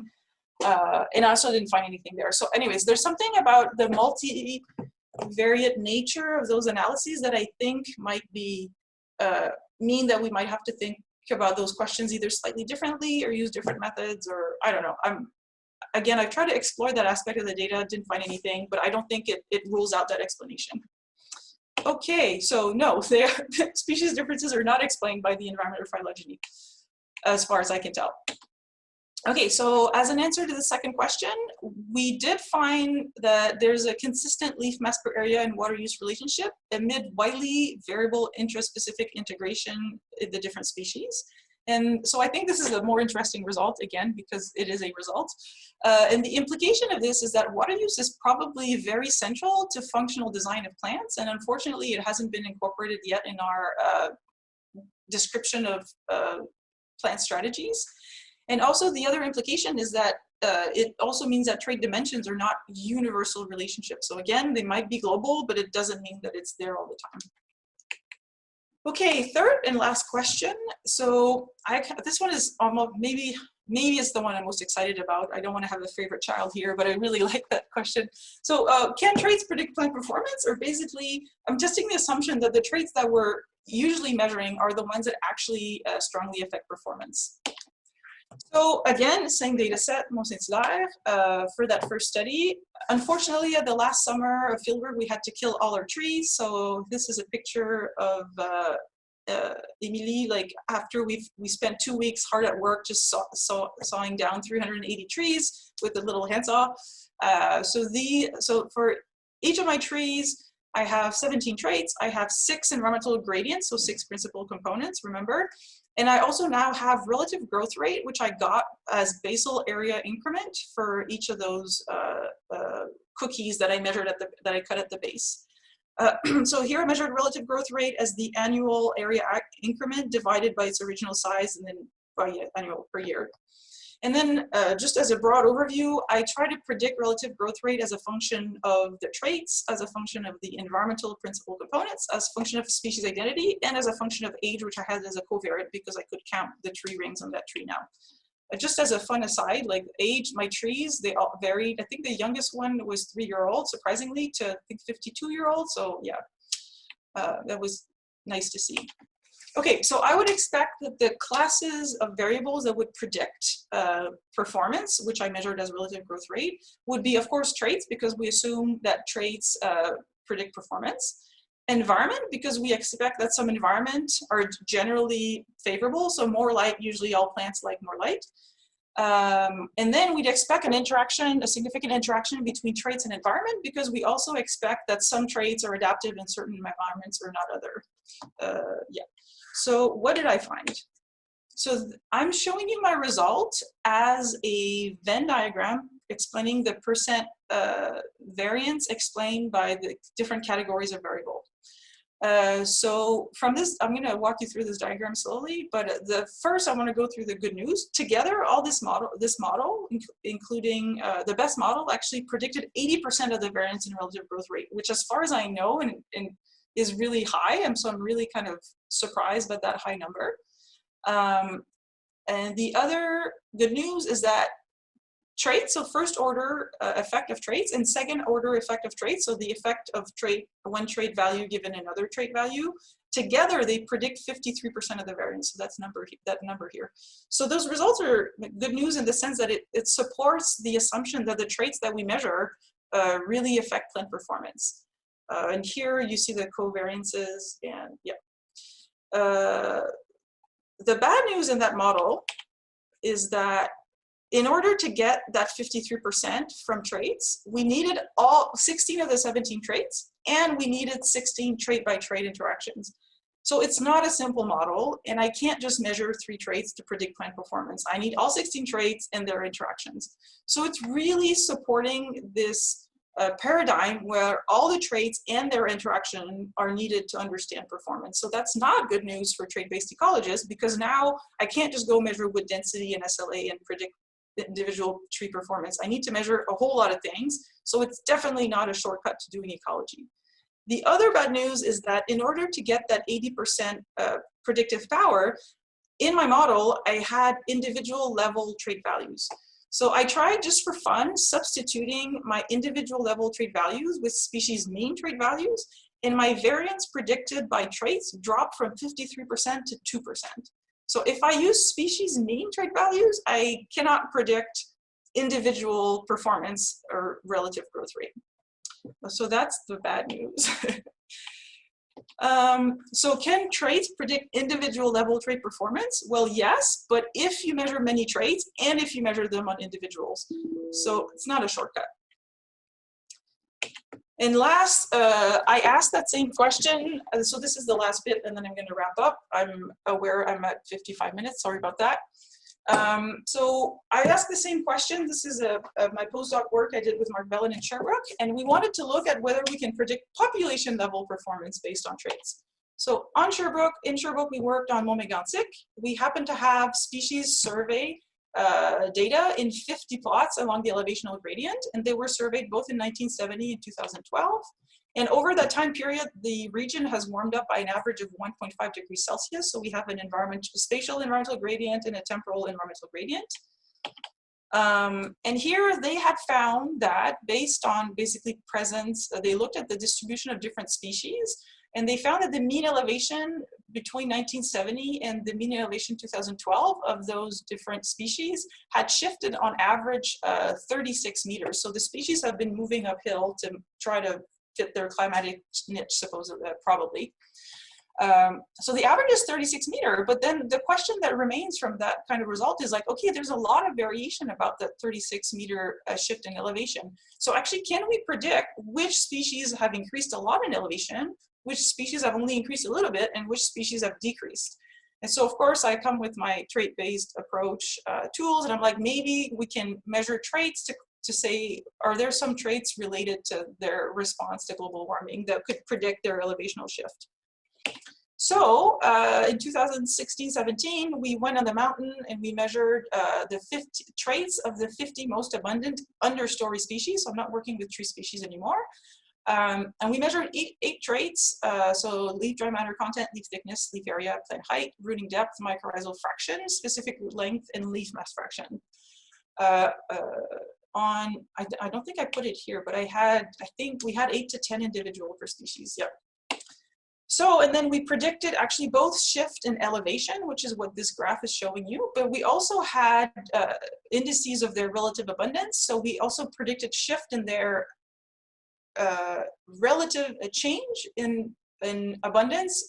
S3: And I also didn't find anything there. So anyways, there's something about the multivariate nature of those analyses that I think might be, mean that we might have to think about those questions either slightly differently or use different methods, or I don't know. Again, I've tried to explore that aspect of the data, didn't find anything, but I don't think it rules out that explanation. Okay, so no, species differences are not explained by the environment or phylogeny, as far as I can tell. Okay, so as an answer to the second question, we did find that there's a consistent leaf mass per area and water use relationship amid widely variable intraspecific integration in the different species. And so I think this is a more interesting result, again, because it is a result. And the implication of this is that water use is probably very central to functional design of plants. And unfortunately, it hasn't been incorporated yet in our description of plant strategies. And also the other implication is that it also means that trait dimensions are not universal relationships. So again, they might be global, but it doesn't mean that it's there all the time. Okay, third and last question. So this one is almost, maybe it's the one I'm most excited about. I don't want to have a favorite child here, but I really like that question. So can traits predict plant performance? Or basically, I'm testing the assumption that the traits that we're usually measuring are the ones that actually strongly affect performance. So again, same data set, for that first study. Unfortunately, at the last summer of fieldwork, we had to kill all our trees. So this is a picture of Emilie, like after we spent 2 weeks hard at work, just sawing down 380 trees with a little handsaw. So for each of my trees, I have 17 traits. I have 6 environmental gradients, so 6 principal components, remember. And I also now have relative growth rate, which I got as basal area increment for each of those cookies that I measured that I cut at the base. So here I measured relative growth rate as the annual area increment divided by its original size and then by annual per year. And then just as a broad overview, I try to predict relative growth rate as a function of the traits, as a function of the environmental principal components, as a function of species identity, and as a function of age, which I had as a covariate because I could count the tree rings on that tree now. Just as a fun aside, like age, my trees, they all varied. I think the youngest one was 3-year-old, surprisingly, to I think 52-year-old. So yeah, that was nice to see. Okay, so I would expect that the classes of variables that would predict performance, which I measured as relative growth rate, would be, of course, traits, because we assume that traits predict performance. Environment, because we expect that some environments are generally favorable, so more light, usually all plants like more light. And then we'd expect an interaction, a significant interaction between traits and environment, because we also expect that some traits are adaptive in certain environments or not other. Yeah. So what did I find? So I'm showing you my result as a Venn diagram explaining the percent variance explained by the different categories of variable. So from this, I'm going to walk you through this diagram slowly, but first I want to go through the good news. Together, all this model, including the best model, actually predicted 80% of the variance in relative growth rate, which as far as I know and is really high, and so I'm really kind of surprised by that high number. And the other good news is that traits, so first order effect of traits and second order effect of traits, so the effect of one trait value given another trait value, together they predict 53% of the variance, so that's that number here. So those results are good news in the sense that it supports the assumption that the traits that we measure really affect plant performance. And here you see the covariances, and yeah. The bad news in that model is that in order to get that 53% from traits, we needed all 16 of the 17 traits, and we needed 16 trait-by-trait interactions. So it's not a simple model, and I can't just measure 3 traits to predict plant performance. I need all 16 traits and their interactions. So it's really supporting this paradigm where all the traits and their interaction are needed to understand performance. So that's not good news for trait-based ecologists, because now I can't just go measure wood density and SLA and predict individual tree performance. I need to measure a whole lot of things. So it's definitely not a shortcut to doing ecology. The other bad news is that in order to get that 80% predictive power, in my model, I had individual level trait values. So I tried just for fun substituting my individual level trait values with species mean trait values, and my variance predicted by traits dropped from 53% to 2%. So if I use species mean trait values, I cannot predict individual performance or relative growth rate. So that's the bad news. So can traits predict individual level trait performance? Well, yes, but if you measure many traits and if you measure them on individuals. So it's not a shortcut. And last, I asked that same question. So this is the last bit, and then I'm going to wrap up. I'm aware I'm at 55 minutes. Sorry about that. So I asked the same question. This is my postdoc work I did with Mark Bellin in Sherbrooke, and we wanted to look at whether we can predict population level performance based on traits. So in Sherbrooke, we worked on Montmégantic. We happened to have species survey data in 50 plots along the elevational gradient, and they were surveyed both in 1970 and 2012. And over that time period, the region has warmed up by an average of 1.5 degrees Celsius. So we have an spatial environmental gradient and a temporal environmental gradient. And here they had found that based on basically presence, they looked at the distribution of different species, and they found that the mean elevation between 1970 and the mean elevation 2012 of those different species had shifted on average 36 meters. So the species have been moving uphill to try to fit their climatic niche, supposedly, probably. So the average is 36 meters, but then the question that remains from that kind of result is like, okay, there's a lot of variation about that 36 meter shift in elevation. So actually, can we predict which species have increased a lot in elevation, which species have only increased a little bit, and which species have decreased? And so of course I come with my trait-based approach tools, and I'm like, maybe we can measure traits to say, are there some traits related to their response to global warming that could predict their elevational shift? So in 2016-17, we went on the mountain and we measured the 50 traits of the 50 most abundant understory species. So I'm not working with tree species anymore. And we measured eight traits. So leaf dry matter content, leaf thickness, leaf area, plant height, rooting depth, mycorrhizal fraction, specific root length, and leaf mass fraction. I don't think I put it here, but I think we had 8 to 10 individual per species. Yep. So, and then we predicted actually both shift and elevation, which is what this graph is showing you, but we also had indices of their relative abundance. So we also predicted shift in their relative change in abundance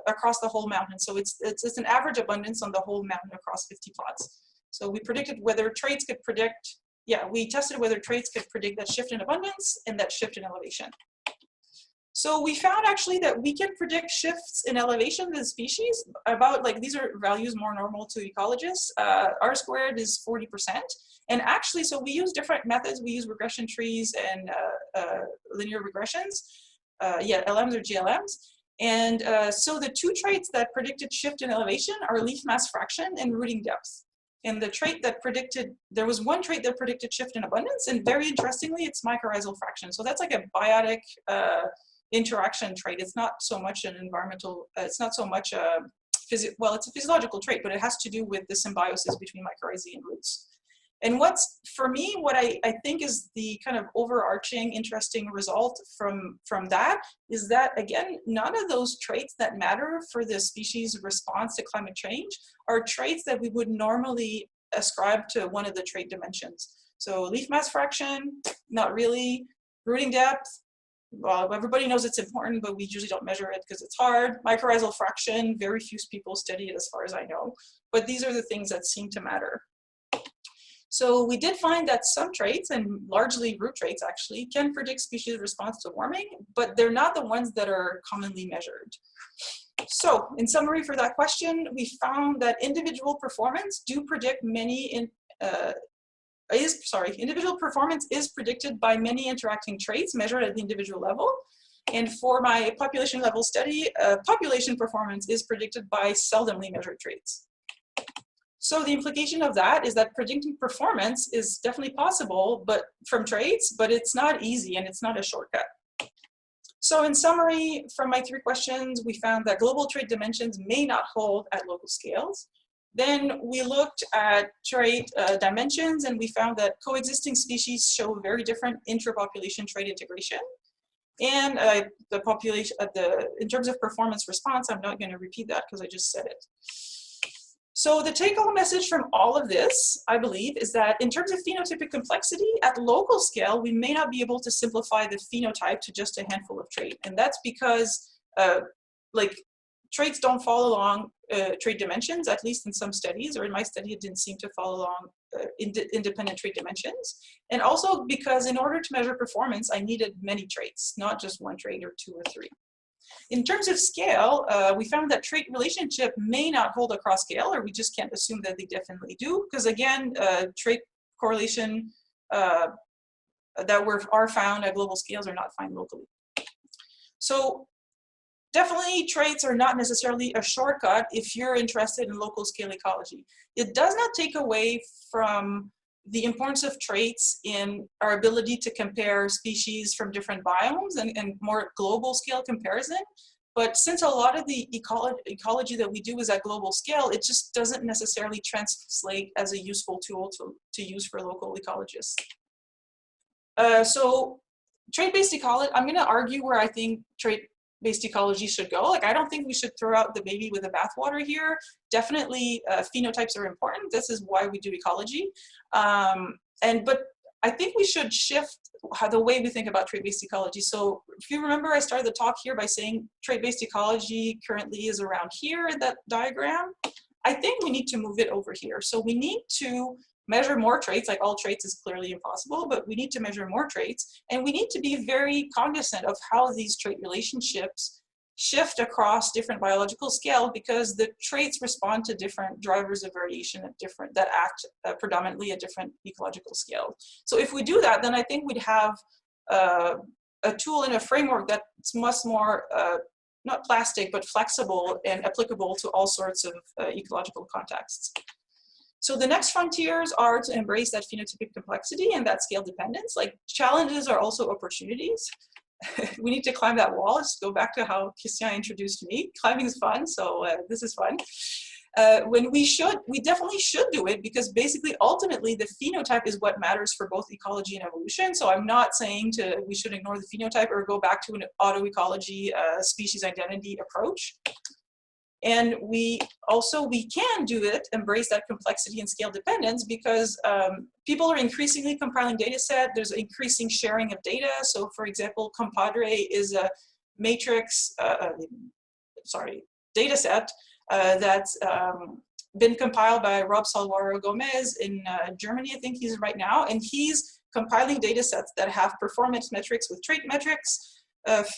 S3: across the whole mountain. So it's an average abundance on the whole mountain across 50 plots. So we predicted whether traits could predict, we tested whether traits could predict that shift in abundance and that shift in elevation. So we found actually that we can predict shifts in elevation of the species about, like, these are values more normal to ecologists. R squared is 40%. And actually, so we use different methods. We use regression trees and linear regressions, LMs or GLMs. And so the 2 traits that predicted shift in elevation are leaf mass fraction and rooting depth. And the trait that predicted, there was one trait that predicted shift in abundance, and very interestingly, it's mycorrhizal fraction. So that's like a biotic interaction trait. It's not so much an environmental, it's not so much it's a physiological trait, but it has to do with the symbiosis between mycorrhizae and roots. And what's, for me, what I think is the kind of overarching interesting result from that is that, again, none of those traits that matter for the species' response to climate change are traits that we would normally ascribe to one of the trait dimensions. So leaf mass fraction, not really. Rooting depth, well, everybody knows it's important, but we usually don't measure it because it's hard. Mycorrhizal fraction, very few people study it as far as I know. But these are the things that seem to matter. So we did find that some traits, and largely root traits actually, can predict species response to warming, but they're not the ones that are commonly measured. So in summary for that question, we found that individual performance individual performance is predicted by many interacting traits measured at the individual level. And for my population level study, population performance is predicted by seldomly measured traits. So the implication of that is that predicting performance is definitely possible, but from traits, but it's not easy and it's not a shortcut. So in summary, from my 3 questions, we found that global trait dimensions may not hold at local scales. Then we looked at trait dimensions, and we found that coexisting species show very different intra-population trait integration. And in terms of performance response, I'm not going to repeat that because I just said it. So the take-home message from all of this, I believe, is that in terms of phenotypic complexity, at local scale, we may not be able to simplify the phenotype to just a handful of traits. And that's because traits don't follow along trait dimensions, at least in some studies, or in my study, it didn't seem to follow along independent trait dimensions. And also because in order to measure performance, I needed many traits, not just 1 trait or 2 or 3. In terms of scale, we found that trait relationship may not hold across scale, or we just can't assume that they definitely do, because again, trait correlation that are found at global scales are not found locally. So definitely traits are not necessarily a shortcut if you're interested in local scale ecology. It does not take away from the importance of traits in our ability to compare species from different biomes and more global scale comparison. But since a lot of the ecology that we do is at global scale, it just doesn't necessarily translate as a useful tool to use for local ecologists. So trait-based ecology, I'm going to argue where I think trait-based ecology should go. Like, I don't think we should throw out the baby with the bathwater here. Definitely phenotypes are important. This is why we do ecology. But I think we should shift the way we think about trait-based ecology. So if you remember, I started the talk here by saying trait-based ecology currently is around here in that diagram. I think we need to move it over here. So we need to measure more traits. Like, all traits is clearly impossible, but we need to measure more traits. And we need to be very cognizant of how these trait relationships shift across different biological scale, because the traits respond to different drivers of variation that act predominantly at different ecological scale. So if we do that, then I think we'd have a tool and a framework that's much more not plastic, but flexible and applicable to all sorts of ecological contexts. So the next frontiers are to embrace that phenotypic complexity and that scale dependence. Like, challenges are also opportunities. We need to climb that wall. Let's go back to how Christian introduced me. Climbing is fun, so this is fun. We definitely should do it, because basically, ultimately, the phenotype is what matters for both ecology and evolution. So I'm not saying we should ignore the phenotype or go back to an autoecology species identity approach. And we can do it, embrace that complexity and scale dependence, because people are increasingly compiling data set. There's increasing sharing of data. So for example, Compadre is a matrix, data set that's been compiled by Rob Salguaro Gomez in Germany, I think he's right now. And he's compiling data sets that have performance metrics with trait metrics.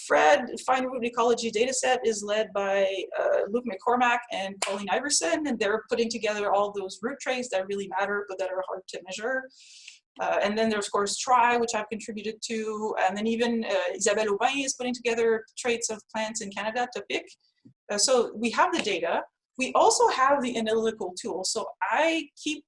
S3: Fred Fine Root Ecology dataset is led by Luke McCormack and Colleen Iverson, and they're putting together all those root traits that really matter but that are hard to measure. And then there's, of course, TRI, which I've contributed to, and then even Isabelle Aubin is putting together traits of plants in Canada to pick. So we have the data. We also have the analytical tool. So I keep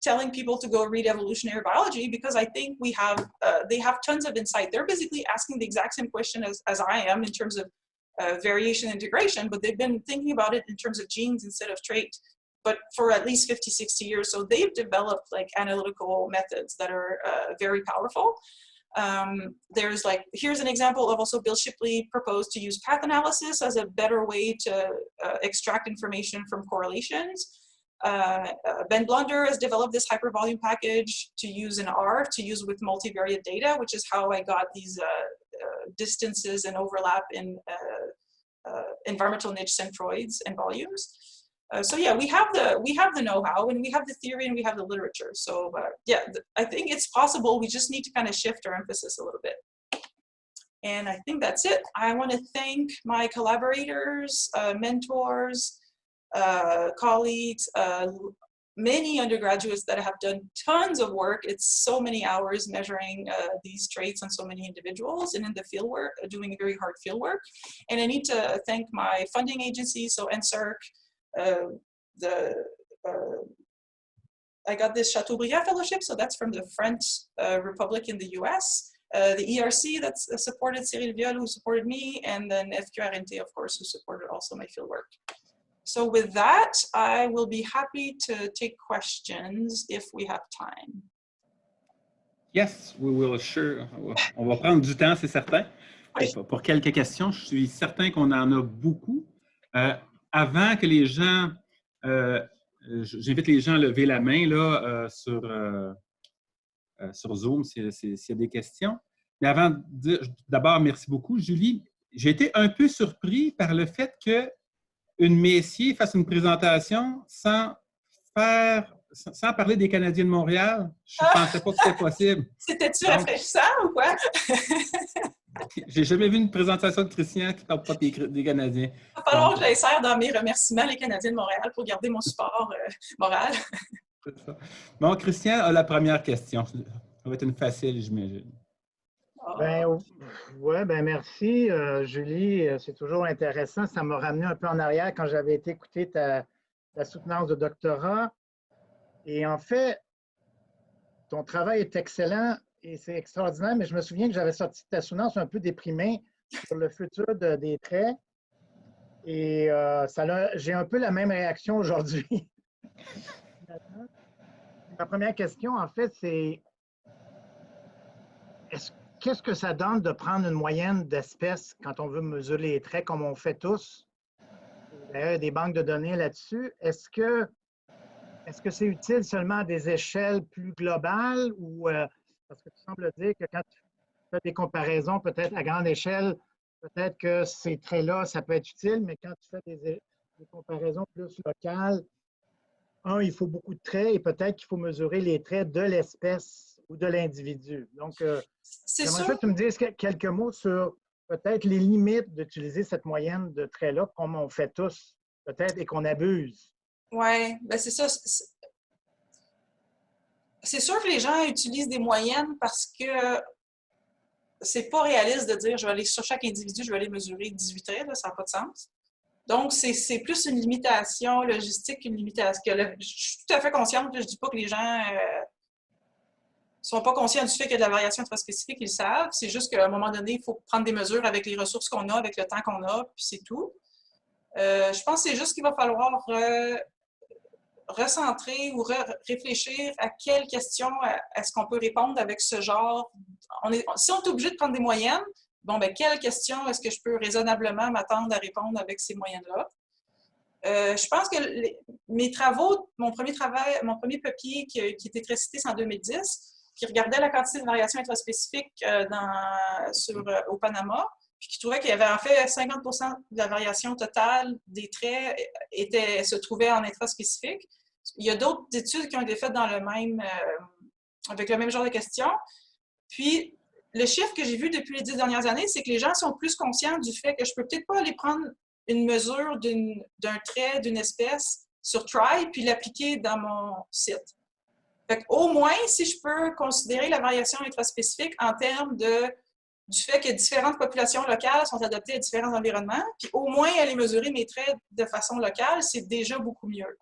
S3: telling people to go read evolutionary biology, because I think they have tons of insight. They're basically asking the exact same question as I am in terms of variation integration, but they've been thinking about it in terms of genes instead of trait, but for at least 50, 60 years. So they've developed like analytical methods that are very powerful. Here's an example of also Bill Shipley proposed to use path analysis as a better way to extract information from correlations. Ben Blunder has developed this hypervolume package to use in R, to use with multivariate data, which is how I got these distances and overlap in environmental niche centroids and volumes. So yeah, we have the know-how, and we have the theory, and we have the literature. So yeah, I think it's possible. We just need to kind of shift our emphasis a little bit. And I think that's it. I want to thank my collaborators, mentors, colleagues, many undergraduates that have done tons of work. It's so many hours measuring these traits on so many individuals, and in the fieldwork, doing very hard fieldwork. And I need to thank my funding agency, so NSERC, I got this Chateaubriand Fellowship, so that's from the French Republic in the US. The ERC that supported Cyril Viol, who supported me, and then FQRNT, of course, who supported also my fieldwork. So with that, I will be happy to take questions if we have time.
S1: Yes, we will, sure. On va prendre du temps, c'est certain.
S3: Oui.
S1: Pour quelques questions, je suis certain qu'on en a beaucoup. Avant que les gens, j'invite les gens à lever la main là, sur Zoom s'il y a des questions. Mais avant de dire, d'abord, merci beaucoup, Julie. J'ai été un peu surpris par le fait qu'une Messier fasse une présentation sans parler des Canadiens de Montréal. Je ne pensais pas que c'était possible.
S3: C'était-tu rafraîchissant ou quoi?
S1: J'ai jamais vu une présentation de Christian qui ne parle pas des Canadiens.
S3: Il va falloir que j'insère dans mes remerciements les Canadiens de Montréal pour garder mon support moral.
S1: C'est ça. Bon, Christian a la première question. Ça va être une facile, j'imagine.
S2: Ben merci, Julie. C'est toujours intéressant. Ça m'a ramené un peu en arrière quand j'avais été écouter ta soutenance de doctorat. Et en fait, ton travail est excellent et c'est extraordinaire, mais je me souviens que j'avais sorti de ta soutenance un peu déprimé sur le futur des traits. Et j'ai un peu la même réaction aujourd'hui. Ma première question, en fait, c'est qu'est-ce que ça donne de prendre une moyenne d'espèces quand on veut mesurer les traits comme on fait tous? D'ailleurs, il y a des banques de données là-dessus. Est-ce que c'est utile seulement à des échelles plus globales ou parce que tu sembles dire que quand tu fais des comparaisons peut-être à grande échelle, peut-être que ces traits-là, ça peut être utile, mais quand tu fais des comparaisons plus locales, il faut beaucoup de traits et peut-être qu'il faut mesurer les traits de l'espèce ou de l'individu. Donc, j'aimerais que tu me dises quelques mots sur peut-être les limites d'utiliser cette moyenne de traits-là, comme on fait tous, peut-être, et qu'on abuse.
S3: Oui, ben c'est ça. C'est sûr que les gens utilisent des moyennes parce que c'est pas réaliste de dire je vais aller sur chaque individu, je vais aller mesurer 18 traits, là, ça n'a pas de sens. Donc, c'est plus une limitation logistique qu'une limitation. Je suis tout à fait consciente, je ne dis pas que les gens ne sont pas conscients du fait qu'il y a de la variation très spécifique, ils le savent. C'est juste qu'à un moment donné, il faut prendre des mesures avec les ressources qu'on a, avec le temps qu'on a, puis c'est tout. Je pense que c'est juste qu'il va falloir recentrer ou réfléchir à quelles questions est-ce qu'on peut répondre avec ce genre. Si on est obligé de prendre des moyennes, bon, ben, quelles questions est-ce que je peux raisonnablement m'attendre à répondre avec ces moyennes-là? Je pense que mes travaux, mon premier papier qui était très cité, c'est en 2010, qui regardait la quantité de variations intraspécifiques au Panama, puis qui trouvait qu'il y avait en fait 50% de la variation totale des traits se trouvait en intraspécifique. Il y a d'autres études qui ont été faites avec le même genre de questions. Puis, le chiffre que j'ai vu depuis les 10 dernières années, c'est que les gens sont plus conscients du fait que je ne peux peut-être pas aller prendre une mesure d'un trait, d'une espèce sur Try, puis l'appliquer dans mon site. Fait au moins, si je peux considérer la variation intraspécifique en termes du fait que différentes populations locales sont adaptées à différents environnements, puis au moins aller mesurer mes traits de façon locale, c'est déjà beaucoup mieux.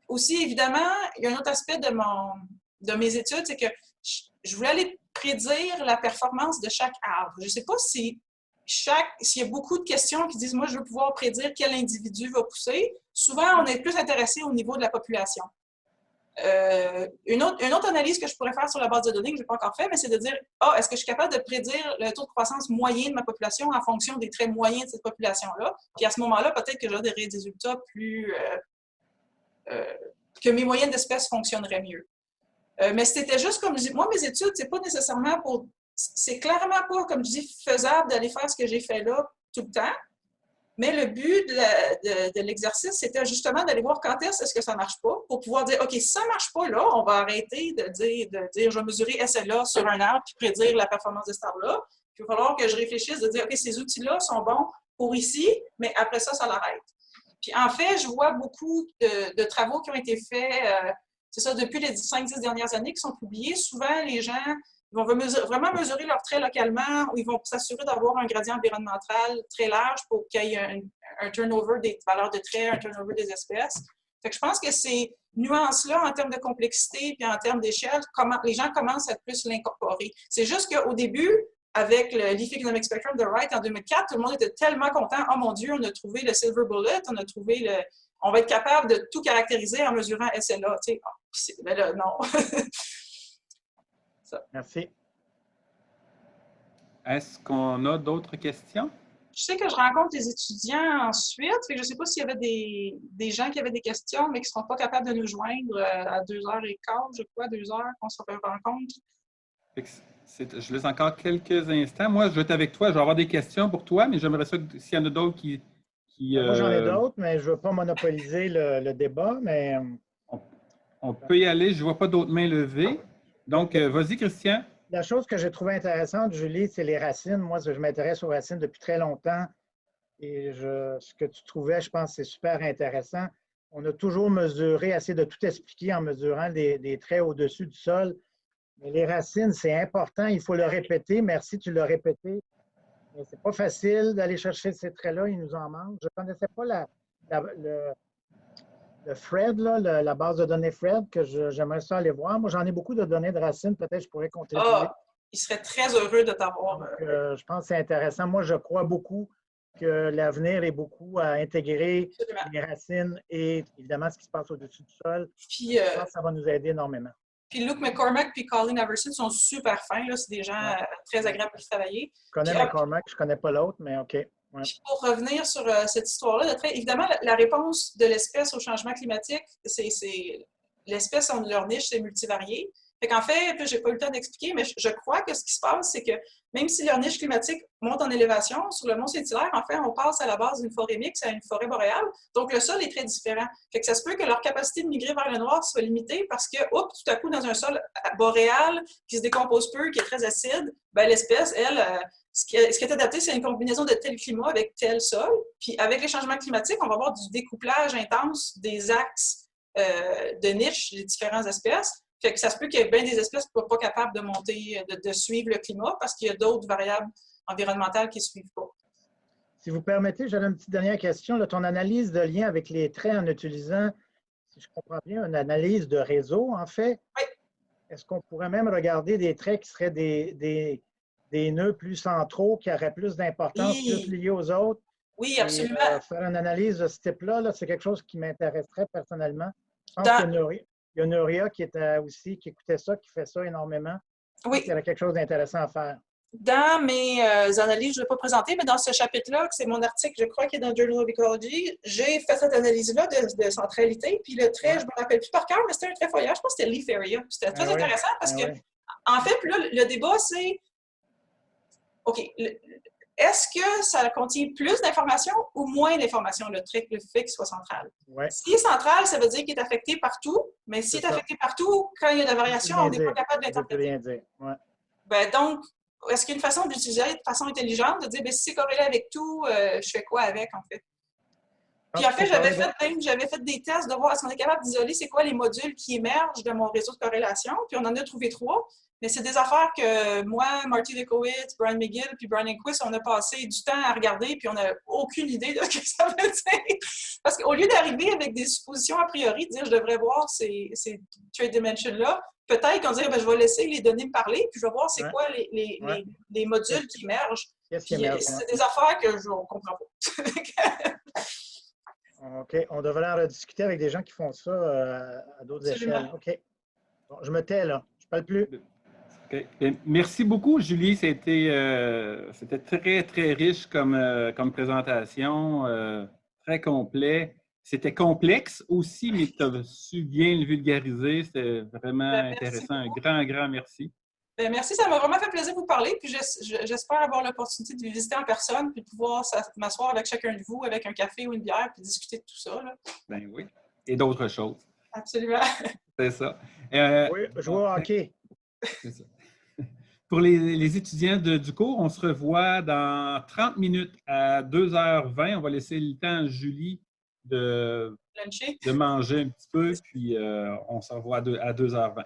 S3: Aussi, évidemment, il y a un autre aspect de mes études, c'est que je voulais aller prédire la performance de chaque arbre. Je ne sais pas s'il y a beaucoup de questions qui disent « moi, je veux pouvoir prédire quel individu va pousser ». Souvent, on est plus intéressé au niveau de la population. Une autre analyse que je pourrais faire sur la base de données, que je n'ai pas encore fait, mais c'est de dire « est-ce que je suis capable de prédire le taux de croissance moyen de ma population en fonction des traits moyens de cette population-là? » Puis à ce moment-là, peut-être que j'aurai des résultats plus que mes moyennes d'espèces fonctionneraient mieux. Mais c'était juste comme je dis, moi, mes études, c'est pas nécessairement pour. C'est clairement pas, comme je dis, faisable d'aller faire ce que j'ai fait là tout le temps. Mais le but de l'exercice, c'était justement d'aller voir quand est-ce que ça marche pas, pour pouvoir dire, OK, si ça marche pas là, on va arrêter de dire je vais mesurer SLA sur un arbre puis prédire la performance de cet arbre-là. Puis il va falloir que je réfléchisse de dire, OK, ces outils-là sont bons pour ici, mais après ça, ça l'arrête. Puis en fait, je vois beaucoup de travaux qui ont été faits, c'est ça, depuis les 5-10 dernières années qui sont publiés. Souvent, les gens ils vont vraiment mesurer leurs traits localement ou ils vont s'assurer d'avoir un gradient environnemental très large pour qu'il y ait un turnover des valeurs de traits, un turnover des espèces. Fait que je pense que ces nuances-là, en termes de complexité puis en termes d'échelle, les gens commencent à plus l'incorporer. C'est juste qu'au début, avec le Leaf Economic Spectrum de Wright en 2004, tout le monde était tellement content. Oh mon Dieu, on a trouvé le silver bullet, on a trouvé on va être capable de tout caractériser en mesurant SLA. Tu sais. Ben là, non. Ça.
S2: Merci.
S1: Est-ce qu'on a d'autres questions?
S3: Je sais que je rencontre des étudiants ensuite. Fait que je ne sais pas s'il y avait des gens qui avaient des questions, mais qui ne seront pas capables de nous joindre à 2h15, je crois, 2h, qu'on se rencontre.
S1: Je laisse encore quelques instants. Moi, je vais être avec toi. Je vais avoir des questions pour toi, mais j'aimerais ça s'il y en a d'autres qui
S2: Moi, j'en ai d'autres, mais je ne veux pas monopoliser le débat. Mais
S1: on peut y aller. Je ne vois pas d'autres mains levées. Donc, vas-y, Christian.
S2: La chose que j'ai trouvée intéressante, Julie, c'est les racines. Moi, je m'intéresse aux racines depuis très longtemps. Et ce que tu trouvais, je pense, c'est super intéressant. On a toujours mesuré, essayé de tout expliquer en mesurant des traits au-dessus du sol. Mais les racines, c'est important. Il faut le répéter. Merci, tu l'as répété. Mais c'est pas facile d'aller chercher ces traits-là. Il nous en manque. Je ne connaissais pas le Fred, là, la base de données Fred, que j'aimerais ça aller voir. Moi, j'en ai beaucoup de données de racines. Peut-être que je pourrais contribuer.
S3: Il serait très heureux de t'avoir.
S2: Je pense que c'est intéressant. Moi, je crois beaucoup que l'avenir est beaucoup à intégrer les racines et évidemment ce qui se passe au-dessus du sol. Puis, je pense que ça va nous aider énormément.
S3: Puis Luke McCormack et Colin Averson sont super fins. C'est des gens très agréables pour travailler.
S2: Je connais McCormack, je ne connais pas l'autre, mais OK. Ouais.
S3: Puis pour revenir sur cette histoire-là, évidemment, la réponse de l'espèce au changement climatique, l'espèce, leur niche, c'est multivarié. Fait qu'en fait, je n'ai pas eu le temps d'expliquer, mais je crois que ce qui se passe, c'est que même si leur niche climatique monte en élévation, sur le mont Saint-Hilaire, en fait, on passe à la base d'une forêt mixte à une forêt boréale. Donc, le sol est très différent. Fait que ça se peut que leur capacité de migrer vers le noir soit limitée parce que, tout à coup, dans un sol boréal qui se décompose peu, qui est très acide, ben, l'espèce, elle, ce qui est adapté, c'est une combinaison de tel climat avec tel sol. Puis, avec les changements climatiques, on va avoir du découplage intense des axes de niche des différentes espèces. Fait que ça se peut qu'il y ait bien des espèces qui ne soient pas capables de monter, de suivre le climat parce qu'il y a d'autres variables environnementales qui ne suivent pas.
S2: Si vous permettez, j'avais une petite dernière question. Là, ton analyse de lien avec les traits en utilisant, si je comprends bien, une analyse de réseau, en fait.
S3: Oui.
S2: Est-ce qu'on pourrait même regarder des traits qui seraient des nœuds plus centraux, qui auraient plus d'importance, plus liés aux autres?
S3: Oui, absolument.
S2: Et, faire une analyse de ce type-là, c'est quelque chose qui m'intéresserait personnellement. Je pense qu'il y a Nuria qui était aussi, qui écoutait ça, qui fait ça énormément.
S3: Oui.
S2: Il y aurait quelque chose d'intéressant à faire.
S3: Dans mes analyses, je ne vais pas présenter, mais dans ce chapitre-là, c'est mon article, je crois, qui est dans Journal of Ecology, j'ai fait cette analyse-là de centralité. Puis le trait, je ne me rappelle plus par cœur, mais c'était un trait foliage, je pense que c'était Leaf Area. C'était très intéressant parce que, en fait, là, le débat, c'est OK, est-ce que ça contient plus d'informations ou moins d'informations, le trait, le fait qu'il soit central?
S2: Ouais.
S3: S'il est central, ça veut dire qu'il est affecté partout, mais s'il est affecté partout, quand il y a de la variation, on n'est pas capable de l'interpréter.
S2: Je ne peux rien dire. Ouais.
S3: Ben, donc, est-ce qu'il y a une façon d'utiliser de façon intelligente, de dire, ben, si c'est corrélé avec tout, je fais quoi avec, en fait? Puis en fait, j'avais fait des tests de voir est-ce qu'on est capable d'isoler c'est quoi les modules qui émergent de mon réseau de corrélation. Puis on en a trouvé 3. Mais c'est des affaires que moi, Marty Lekowitz, Brian McGill, puis Brian Enquist, on a passé du temps à regarder, puis on n'a aucune idée de ce que ça veut dire. Parce qu'au lieu d'arriver avec des suppositions a priori, de dire je devrais voir ces trait dimensions-là, peut-être qu'on dirait ben, je vais laisser les données me parler, puis je vais voir c'est quoi les modules qui émergent. C'est des affaires que je ne comprends pas.
S2: OK. On devrait en rediscuter avec des gens qui font ça à d'autres échelles. OK. Bon, je me tais là. Je ne parle plus.
S1: Okay. Merci beaucoup, Julie. C'était très, très riche comme présentation, très complet. C'était complexe aussi, mais tu as su bien le vulgariser. C'était vraiment intéressant. Un grand merci.
S3: Bien, merci, ça m'a vraiment fait plaisir de vous parler. Puis j'espère avoir l'opportunité de vous visiter en personne puis de pouvoir m'asseoir avec chacun de vous avec un café ou une bière puis discuter de tout ça. Là.
S1: Ben oui. Et d'autres choses.
S3: Absolument.
S1: C'est ça.
S2: Oui, jouer au hockey.
S1: C'est ça. Pour les étudiants du cours, on se revoit dans 30 minutes à 2h20. On va laisser le temps à Julie de manger un petit peu, puis on se revoit à 2h20.